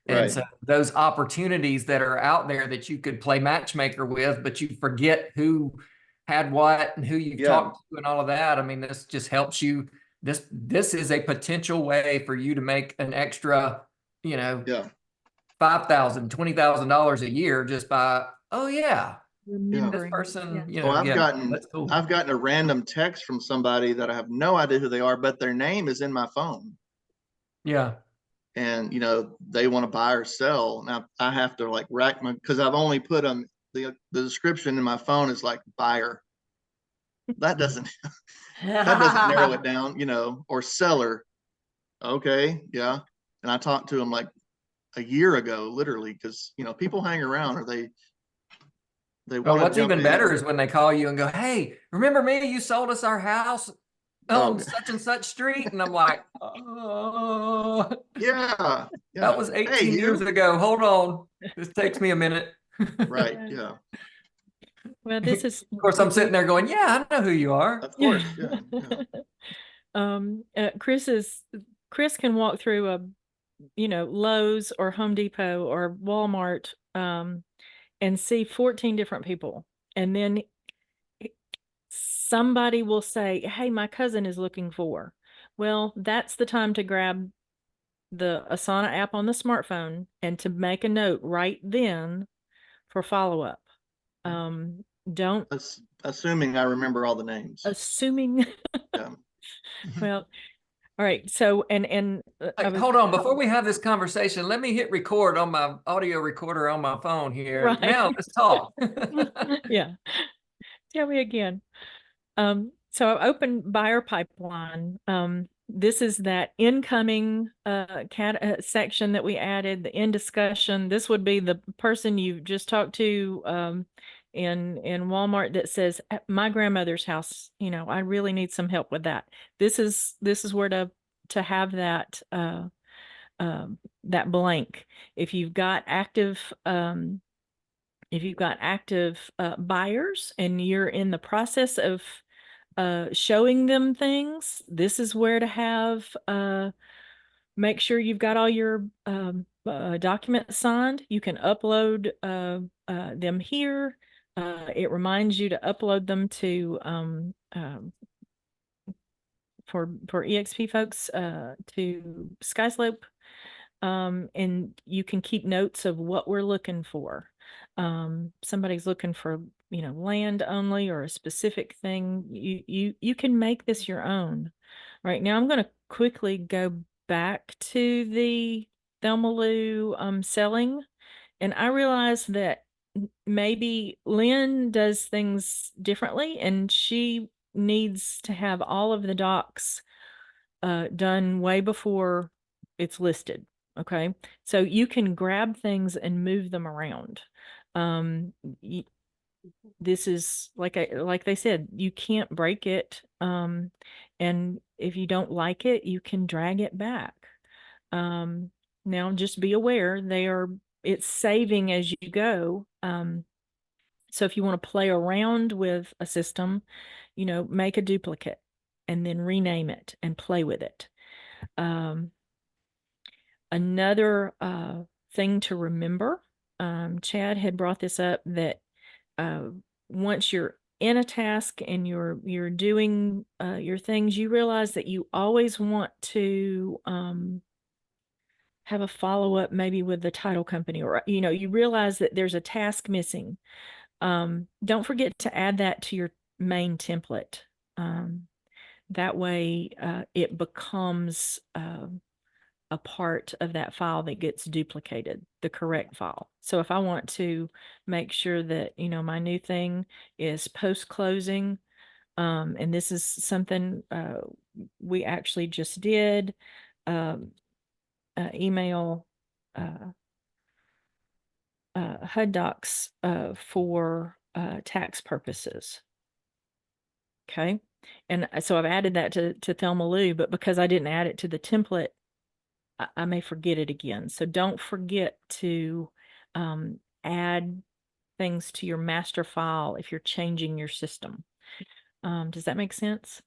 Speaker 1: And so those opportunities that are out there that you could play matchmaker with, but you forget who had what and who you've talked to and all of that. I mean, this just helps you. This is a potential way for you to make an extra, you know, $5,000, $20,000 a year just by, oh yeah, this person, you know,
Speaker 4: I've gotten a random text from somebody that I have no idea who they are, but their name is in my phone.
Speaker 1: Yeah.
Speaker 4: And, you know, they want to buy or sell. Now I have to like rack my, because I've only put them, the description in my phone is like buyer. That doesn't narrow it down, you know, or seller. Okay. Yeah. And I talked to them like a year ago, literally, because, you know, people hang around or they
Speaker 1: Well,
Speaker 4: want to
Speaker 1: what's
Speaker 4: jump
Speaker 1: even
Speaker 4: in.
Speaker 1: better is when they call you and go, hey, remember me? You sold us our house on such and such street. And I'm like, oh,
Speaker 4: yeah.
Speaker 1: That was 18 years ago. Hold on. This takes me a minute.
Speaker 4: Right. Yeah.
Speaker 3: Well, this is,
Speaker 1: of course, I'm sitting there going, yeah, I know who you are.
Speaker 4: Of course.
Speaker 3: Chris can walk through a, you know, Lowe's or Home Depot or Walmart, and see 14 different people. And then somebody will say, hey, my cousin is looking for. Well, that's the time to grab the Asana app on the smartphone and to make a note right then for follow-up. Don't
Speaker 4: assuming I remember all the names.
Speaker 3: Assuming. Well, all right. So and
Speaker 1: hold on, before we have this conversation, let me hit record on my audio recorder on my phone here.
Speaker 3: Right.
Speaker 1: Now let's talk.
Speaker 3: Yeah. Tell me again. So I've opened buyer pipeline. This is that incoming section that we added, the in discussion. This would be the person you've just talked to in Walmart that says, my grandmother's house, you know, I really need some help with that. This is where to have that that blank. If you've got active buyers and you're in the process of showing them things, this is where to have make sure you've got all your documents signed. You can upload them here. It reminds you to upload them to for EXP folks to Skyslope, and you can keep notes of what we're looking for. Somebody's looking for, you know, land only or a specific thing. You can make this your own. Right now, I'm going to quickly go back to the Thelma Lou selling, and I realize that maybe Lynn does things differently, and she needs to have all of the docs done way before it's listed. Okay, so you can grab things and move them around. This is like they said, you can't break it. And if you don't like it, you can drag it back. Now just be aware it's saving as you go. So if you want to play around with a system, you know, make a duplicate and then rename it and play with it. Another thing to remember, Chad had brought this up, that once you're in a task and you're doing your things, you realize that you always want to have a follow-up maybe with the title company, or you realize that there's a task missing. Don't forget to add that to your main template. That way it becomes a part of that file that gets duplicated, the correct file. So if I want to make sure that, my new thing is post-closing, and this is something we actually just did, email HUD docs for tax purposes. Okay. And so I've added that to Thelma Lou, but because I didn't add it to the template, I may forget it again. So don't forget to add things to your master file if you're changing your system. Does that make sense?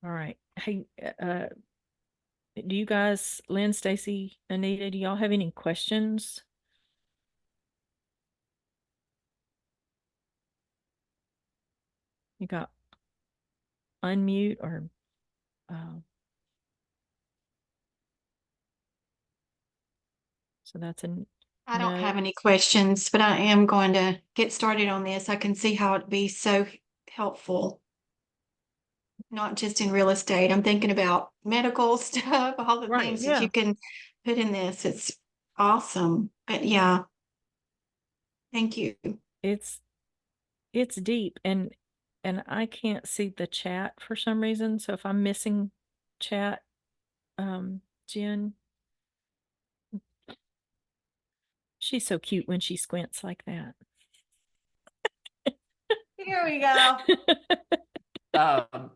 Speaker 3: All right. Hey, do you guys, Lynn, Stacy, Anita, do y'all have any questions? You got unmute or so that's a
Speaker 5: I don't
Speaker 3: no.
Speaker 5: have any questions, but I am going to get started on this. I can see how it'd be so helpful. Not just in real estate. I'm thinking about medical stuff, all the
Speaker 3: Right,
Speaker 5: things that
Speaker 3: yeah.
Speaker 5: you can put in this. It's awesome. But yeah. Thank you.
Speaker 3: It's deep, and I can't see the chat for some reason. So if I'm missing chat, Jen, she's so cute when she squints like that.
Speaker 2: Here we go.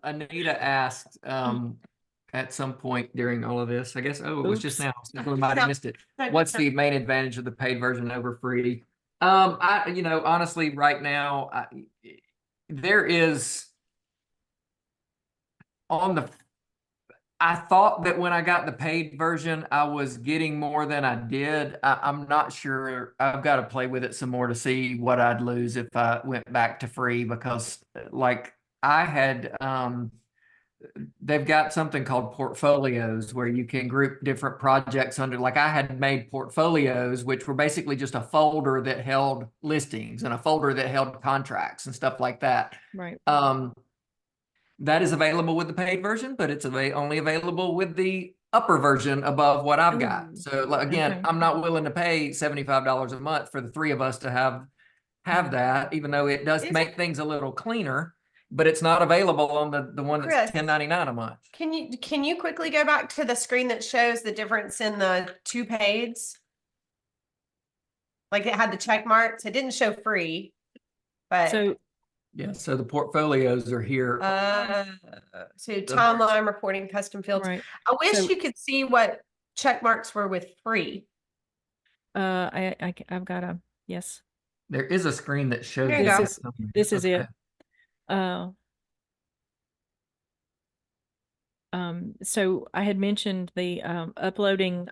Speaker 1: Anita asked at some point during all of this, I guess, it was just
Speaker 3: Oops.
Speaker 1: now, so we might have missed it.
Speaker 2: No,
Speaker 1: What's
Speaker 2: no.
Speaker 1: the main advantage of the paid version over free? Honestly, right now, there is I thought that when I got the paid version, I was getting more than I did. I'm not sure. I've got to play with it some more to see what I'd lose if I went back to free, because like I had, they've got something called portfolios where you can group different projects under, like I had made portfolios, which were basically just a folder that held listings and a folder that held contracts and stuff like that.
Speaker 3: Right.
Speaker 1: That is available with the paid version, but it's only available with the upper version above what I've got.
Speaker 2: Ooh.
Speaker 1: So again,
Speaker 3: Okay.
Speaker 1: I'm not willing to pay $75 a month for the three of us to have that, even though it does
Speaker 2: Is
Speaker 1: make
Speaker 2: it-
Speaker 1: things a little cleaner, but it's not available on the one that's
Speaker 2: Chris.
Speaker 1: $10.99 a month.
Speaker 2: Can you quickly go back to the screen that shows the difference in the two paids? Like it had the check marks. It didn't show free, but
Speaker 3: So
Speaker 1: Yeah, so the portfolios are here.
Speaker 2: so timeline reporting custom fields.
Speaker 3: right.
Speaker 2: I wish
Speaker 3: So-
Speaker 2: you could see what check marks were with free.
Speaker 3: I've got a yes.
Speaker 1: There is a screen that shows
Speaker 2: Here you
Speaker 1: that
Speaker 2: go.
Speaker 1: somewhere.
Speaker 3: This is
Speaker 1: Okay.
Speaker 3: it. So I had mentioned the uploading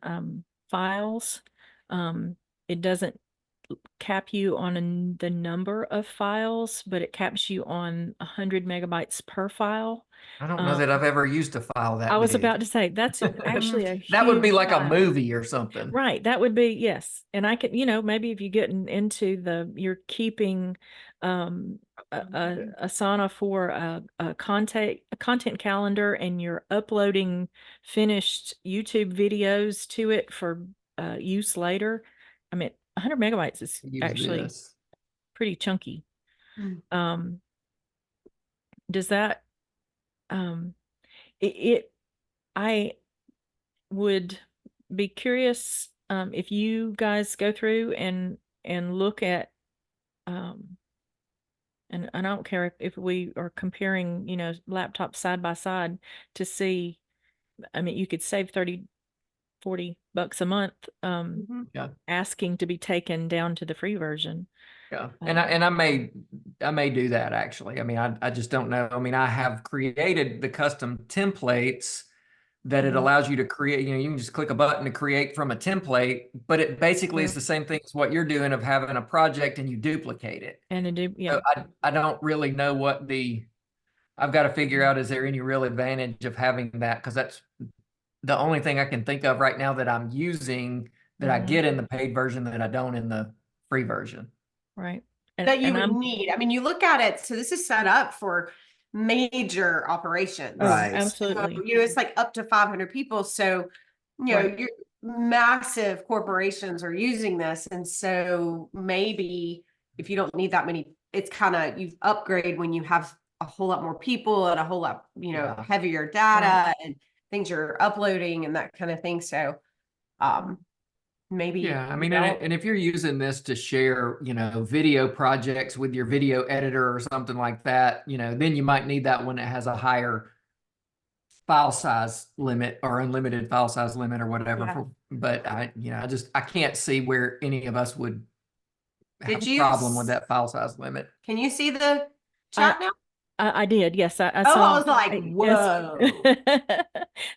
Speaker 3: files. It doesn't cap you on the number of files, but it caps you on 100 megabytes per file.
Speaker 1: I don't know that I've ever used a file that
Speaker 3: I was
Speaker 1: big.
Speaker 3: about to say that's actually a
Speaker 1: That would be
Speaker 3: huge
Speaker 1: like a
Speaker 3: file.
Speaker 1: movie or something.
Speaker 3: Right, that would be, yes. And I could, maybe if you get into you're keeping Asana for a content calendar, and you're uploading finished YouTube videos to it for use later. I mean, 100 megabytes is
Speaker 1: Use
Speaker 3: actually
Speaker 1: this.
Speaker 3: pretty chunky.
Speaker 2: Mm.
Speaker 3: Does that I would be curious if you guys go through and look at and I don't care if we are comparing, laptops side by side to see. I mean, you could save 30-40 bucks a month
Speaker 1: Yeah.
Speaker 3: asking to be taken down to the free version.
Speaker 1: Yeah. And I may do that actually. I mean, I just don't know. I mean, I have created the custom templates that it
Speaker 3: Mhm.
Speaker 1: allows you to create, you can just click a button to create from a template, but it basically is the same thing as what you're doing of having a project and you duplicate it.
Speaker 3: And yeah.
Speaker 1: So I don't really know what I've got to figure out, is there any real advantage of having that? Because that's the only thing I can think of right now that I'm using that I
Speaker 3: Mhm.
Speaker 1: get in the paid version that I don't in the free version.
Speaker 3: Right.
Speaker 2: That you
Speaker 3: and
Speaker 2: would
Speaker 3: I'm
Speaker 2: need. I mean, you look at it, so this is set up for major operations.
Speaker 3: Oh,
Speaker 1: Right.
Speaker 3: absolutely.
Speaker 2: So, it's like up to 500 people. So,
Speaker 3: Right.
Speaker 2: your massive corporations are using this. And so maybe if you don't need that many, it's kind of, you upgrade when you have a whole lot more people and a whole lot,
Speaker 1: Yeah.
Speaker 2: heavier data and things you're uploading and that kind of thing. So, maybe.
Speaker 1: Yeah, I mean, and if you're using this to share, video projects with your video editor or something like that, then you might need that one that has a higher file size limit or unlimited file size limit or whatever.
Speaker 2: Yeah.
Speaker 1: But I can't see where any of us would have
Speaker 2: Did
Speaker 1: a
Speaker 2: you
Speaker 1: problem with that file size limit.
Speaker 2: Can you see the chat now?
Speaker 3: I did. Yes. I
Speaker 2: Oh,
Speaker 3: saw.
Speaker 2: I was like,
Speaker 3: yes.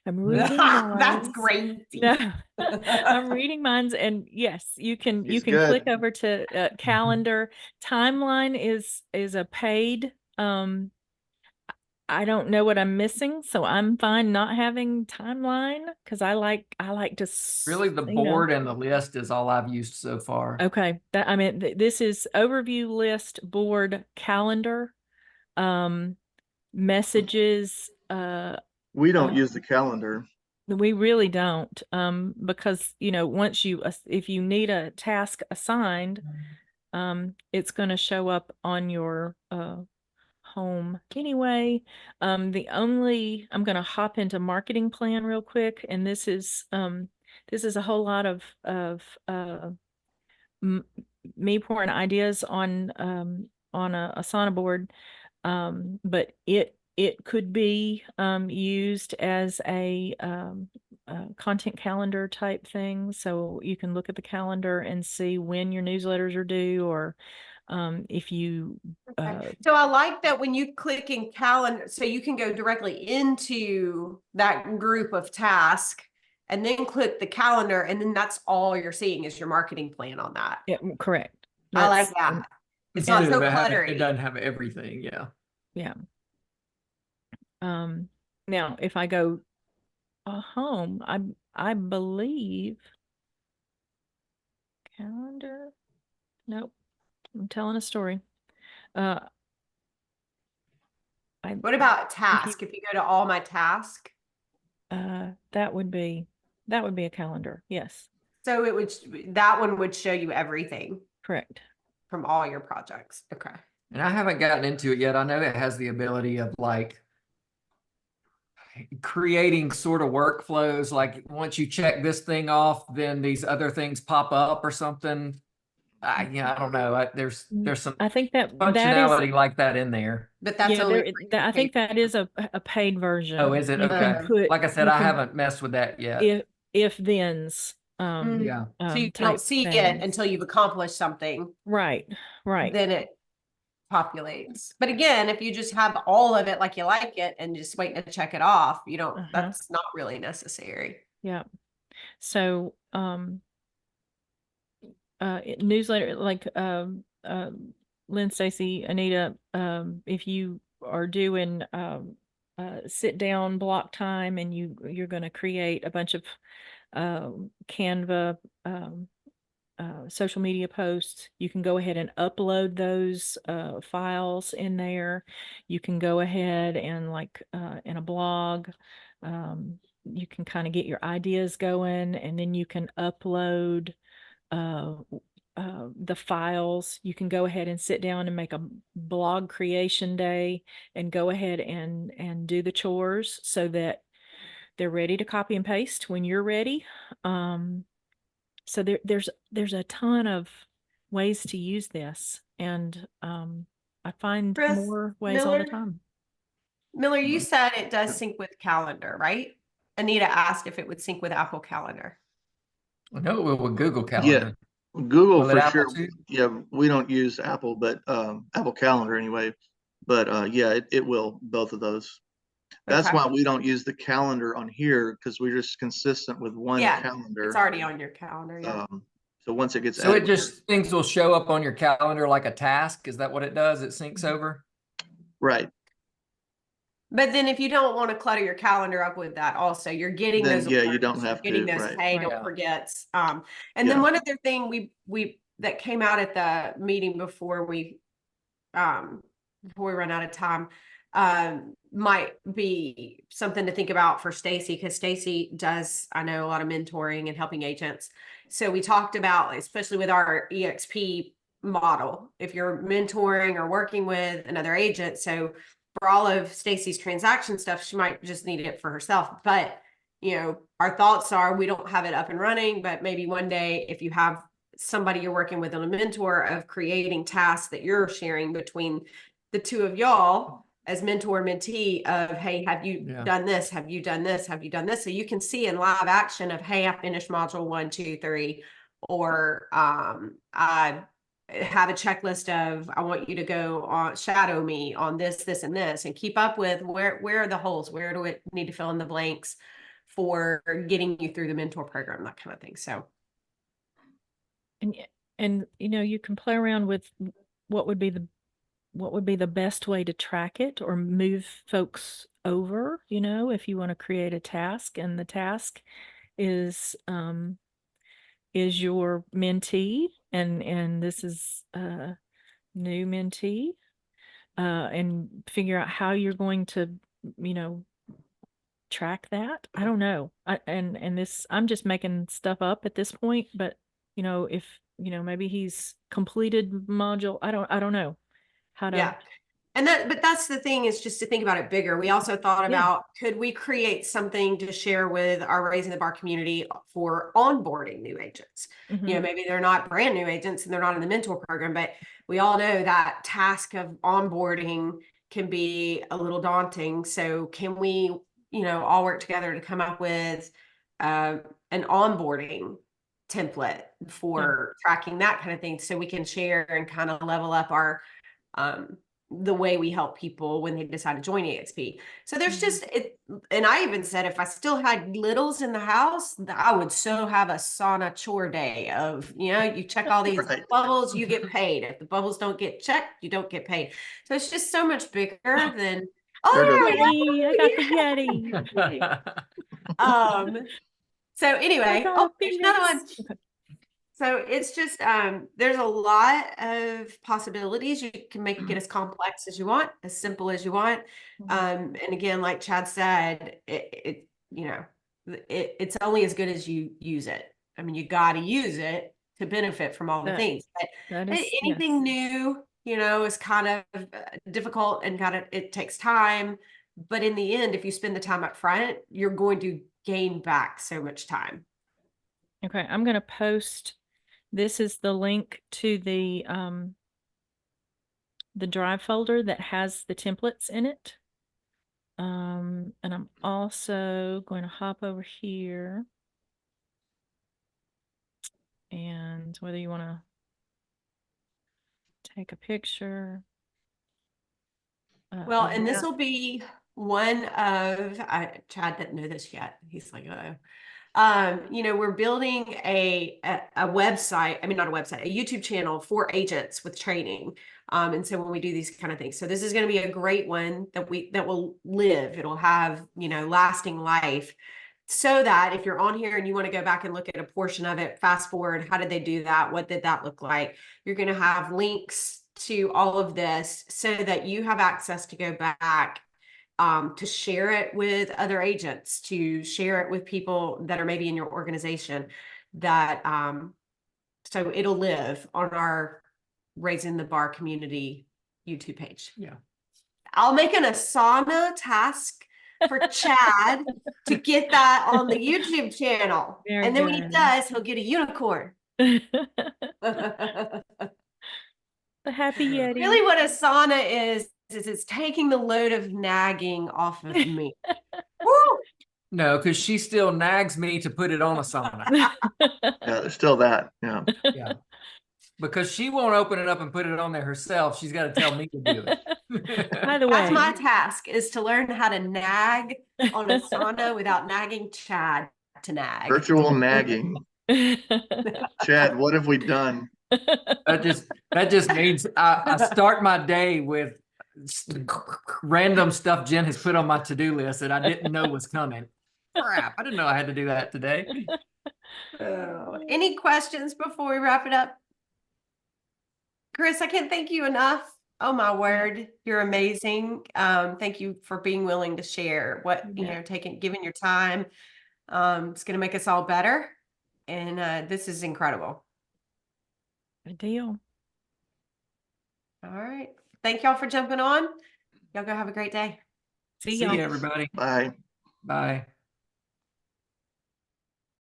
Speaker 3: I'm reading
Speaker 2: That's
Speaker 3: minds.
Speaker 2: crazy.
Speaker 3: No, I'm reading minds, and yes, you can
Speaker 4: He's
Speaker 3: click
Speaker 4: good.
Speaker 3: over to calendar. Timeline is a paid. I don't know what I'm missing, so I'm fine not having timeline because I like to
Speaker 1: Really, the board and the list is all I've used so far.
Speaker 3: Okay, this is overview, list, board, calendar, messages.
Speaker 4: We don't use the calendar.
Speaker 3: We really don't, because once if you need a task assigned, it's going to show up on your home anyway. I'm going to hop into marketing plan real quick, and this is a whole lot of me pouring ideas on a Asana board, but it could be used as a content calendar type thing, so you can look at the calendar and see when your newsletters are due, or if you
Speaker 2: so I like that when you click in calendar, so you can go directly into that group of tasks and then click the calendar, and then that's all you're seeing is your marketing plan on that.
Speaker 3: yeah, correct.
Speaker 2: I like that. It's not so cluttery.
Speaker 1: It doesn't have everything. Yeah.
Speaker 3: Yeah. Now if I go home, I believe calendar. Nope. I'm telling a story.
Speaker 2: What about task? If you go to all my task,
Speaker 3: that would be a calendar. Yes.
Speaker 2: so that one would show you everything
Speaker 3: Correct.
Speaker 2: from all your projects. Okay.
Speaker 1: And I haven't gotten into it yet. I know it has the ability of like creating sort of workflows. Like once you check this thing off, then these other things pop up or something. I don't know. There's some
Speaker 3: I think that
Speaker 1: functionality like that in there.
Speaker 2: But that's only
Speaker 3: I think that is a paid version.
Speaker 1: Oh, is it?
Speaker 3: You
Speaker 1: Okay.
Speaker 3: can put,
Speaker 1: Like I said, I haven't messed with that yet.
Speaker 3: if thens.
Speaker 1: Yeah.
Speaker 2: So you
Speaker 3: type
Speaker 2: don't see it
Speaker 3: things.
Speaker 2: until you've accomplished something.
Speaker 3: Right.
Speaker 2: Then it populates. But again, if you just have all of it like you like it and just waiting to check it off, that's not really necessary.
Speaker 3: Yeah. So newsletter, like Lynn, Stacy, Anita, if you are doing sit down block time and you're going to create a bunch of Canva social media posts, you can go ahead and upload those files in there. You can go ahead and like in a blog, you can kind of get your ideas going, and then you can upload the files. You can go ahead and sit down and make a blog creation day and go ahead and do the chores so that they're ready to copy and paste when you're ready. So there's a ton of ways to use this, and I find
Speaker 2: Chris,
Speaker 3: more ways all the time.
Speaker 2: Miller, you said it does sync with calendar, right? Anita asked if it would sync with Apple Calendar.
Speaker 1: No, with Google Calendar.
Speaker 4: Yeah, Google
Speaker 1: Will it
Speaker 4: for
Speaker 1: Apple
Speaker 4: sure.
Speaker 1: too?
Speaker 4: Yeah, we don't use Apple, but Apple Calendar anyway. But yeah, it will, both of those. That's
Speaker 2: Okay.
Speaker 4: why we don't use the calendar on here, because we're just consistent with one
Speaker 2: Yeah,
Speaker 4: calendar.
Speaker 2: It's already on your calendar. Yeah.
Speaker 4: So once it gets
Speaker 1: So it
Speaker 4: added,
Speaker 1: just, things will show up on your calendar like a task. Is that what it does? It syncs over?
Speaker 4: right,
Speaker 2: But then if you don't want to clutter your calendar up with that also, you're getting
Speaker 4: then
Speaker 2: those
Speaker 4: yeah, you
Speaker 2: alerts,
Speaker 4: don't
Speaker 2: you're
Speaker 4: have
Speaker 2: getting
Speaker 4: to,
Speaker 2: those,
Speaker 4: right.
Speaker 2: hey,
Speaker 1: Right.
Speaker 2: don't
Speaker 1: Yeah.
Speaker 2: forget. And then
Speaker 4: Yeah.
Speaker 2: one other thing we that came out at the meeting before we run out of time, might be something to think about for Stacy, because Stacy does, I know, a lot of mentoring and helping agents. So we talked about, especially with our EXP model, if you're mentoring or working with another agent, so for all of Stacy's transaction stuff, she might just need it for herself. But, you know, our thoughts are we don't have it up and running, but maybe one day if you have somebody you're working with on a mentor, of creating tasks that you're sharing between the two of y'all as mentor mentee of, hey, have you
Speaker 1: Yeah.
Speaker 2: done this? Have you done this? Have you done this? So you can see in live action of, hey, I finished module 1, 2, 3, or I have a checklist of, I want you to go on shadow me on this, this, and this, and keep up with where are the holes, where do we need to fill in the blanks for getting you through the mentor program, that kind of thing. So
Speaker 3: And you know, you can play around with what would be the best way to track it or move folks over, you know, if you want to create a task, and the task is your mentee, and this is a new mentee, and figure out how you're going to, you know, track that. I don't know. And this, I'm just making stuff up at this point, but you know, if you know, maybe he's completed module. I don't know how to.
Speaker 2: yeah. And but that's the thing, is just to think about it bigger. We also thought
Speaker 3: Yeah.
Speaker 2: about, could we create something to share with our Raising the Bar community for onboarding new agents?
Speaker 3: Mhm.
Speaker 2: You know, maybe they're not brand new agents and they're not in the mentor program, but we all know that task of onboarding can be a little daunting. So can we, you know, all work together to come up with an onboarding template for tracking that kind of thing, so we can share and kind of level up our the way we help people when they decide to join EXP. So there's just it, and I even said if I still had littles in the house, I would so have a sauna chore day of, you know, you check all these
Speaker 4: Right.
Speaker 2: bubbles, you get paid. If the bubbles don't get checked, you don't get paid. So it's just so much bigger than,
Speaker 4: There
Speaker 2: oh,
Speaker 4: goes
Speaker 3: Yeti, I got the Yeti.
Speaker 2: so anyway,
Speaker 3: got
Speaker 2: oh,
Speaker 3: a
Speaker 2: there's another one.
Speaker 3: Phoenix. Okay.
Speaker 2: So it's just, there's a lot of possibilities. You can make it as complex as you want, as simple as you want. And again, like Chad said, you know, it's only as good as you use it. I mean, you got to use it to benefit from all the things. But
Speaker 3: That is
Speaker 2: anything new, you know, is kind of difficult and it takes time. But in the end, if you spend the time up front, you're going to gain back so much time.
Speaker 3: Okay, I'm going to post. This is the link to the drive folder that has the templates in it. And I'm also going to hop over here, and whether you want to take a picture.
Speaker 2: Well,
Speaker 3: of
Speaker 2: and this
Speaker 3: that.
Speaker 2: will be one of, Chad didn't know this yet. He's like, oh, you know, we're building a website. I mean, not a website, a YouTube channel for agents with training. And so when we do these kind of things, so this is going to be a great one that will live. It'll have, you know, lasting life, so that if you're on here and you want to go back and look at a portion of it, fast forward, how did they do that? What did that look like? You're going to have links to all of this so that you have access to go back, to share it with other agents, to share it with people that are maybe in your organization, that so it'll live on our Raising the Bar community YouTube page.
Speaker 1: Yeah.
Speaker 2: I'll make an Asana task for Chad to get that on the YouTube channel.
Speaker 3: Very
Speaker 2: and then when he
Speaker 3: good.
Speaker 2: does, he'll get a unicorn.
Speaker 3: The happy Yeti.
Speaker 2: Really what Asana is it's taking the load of nagging off of me. Woo!
Speaker 1: No, because she still nags me to put it on Asana.
Speaker 4: Yeah, there's still that. Yeah.
Speaker 1: Yeah. Because she won't open it up and put it on there herself. She's got to tell me to do it.
Speaker 3: By the
Speaker 2: That's
Speaker 3: way,
Speaker 2: my task, is to learn how to nag on Asana without nagging Chad to nag.
Speaker 4: Virtual nagging. Chad, what have we done?
Speaker 1: That just means I start my day with random stuff Jen has put on my to-do list that I didn't know was coming. Crap, I didn't know I had to do that today.
Speaker 2: Any questions before we wrap it up? Chris, I can't thank you enough. Oh my word, you're amazing. Thank you for being willing to share what, giving your time. It's going to make us all better. And this is incredible.
Speaker 3: Good deal.
Speaker 2: All right. Thank y'all for jumping on. Y'all go have a great day.
Speaker 3: See
Speaker 1: See
Speaker 3: y'all.
Speaker 1: you, everybody.
Speaker 4: Bye.
Speaker 1: Bye.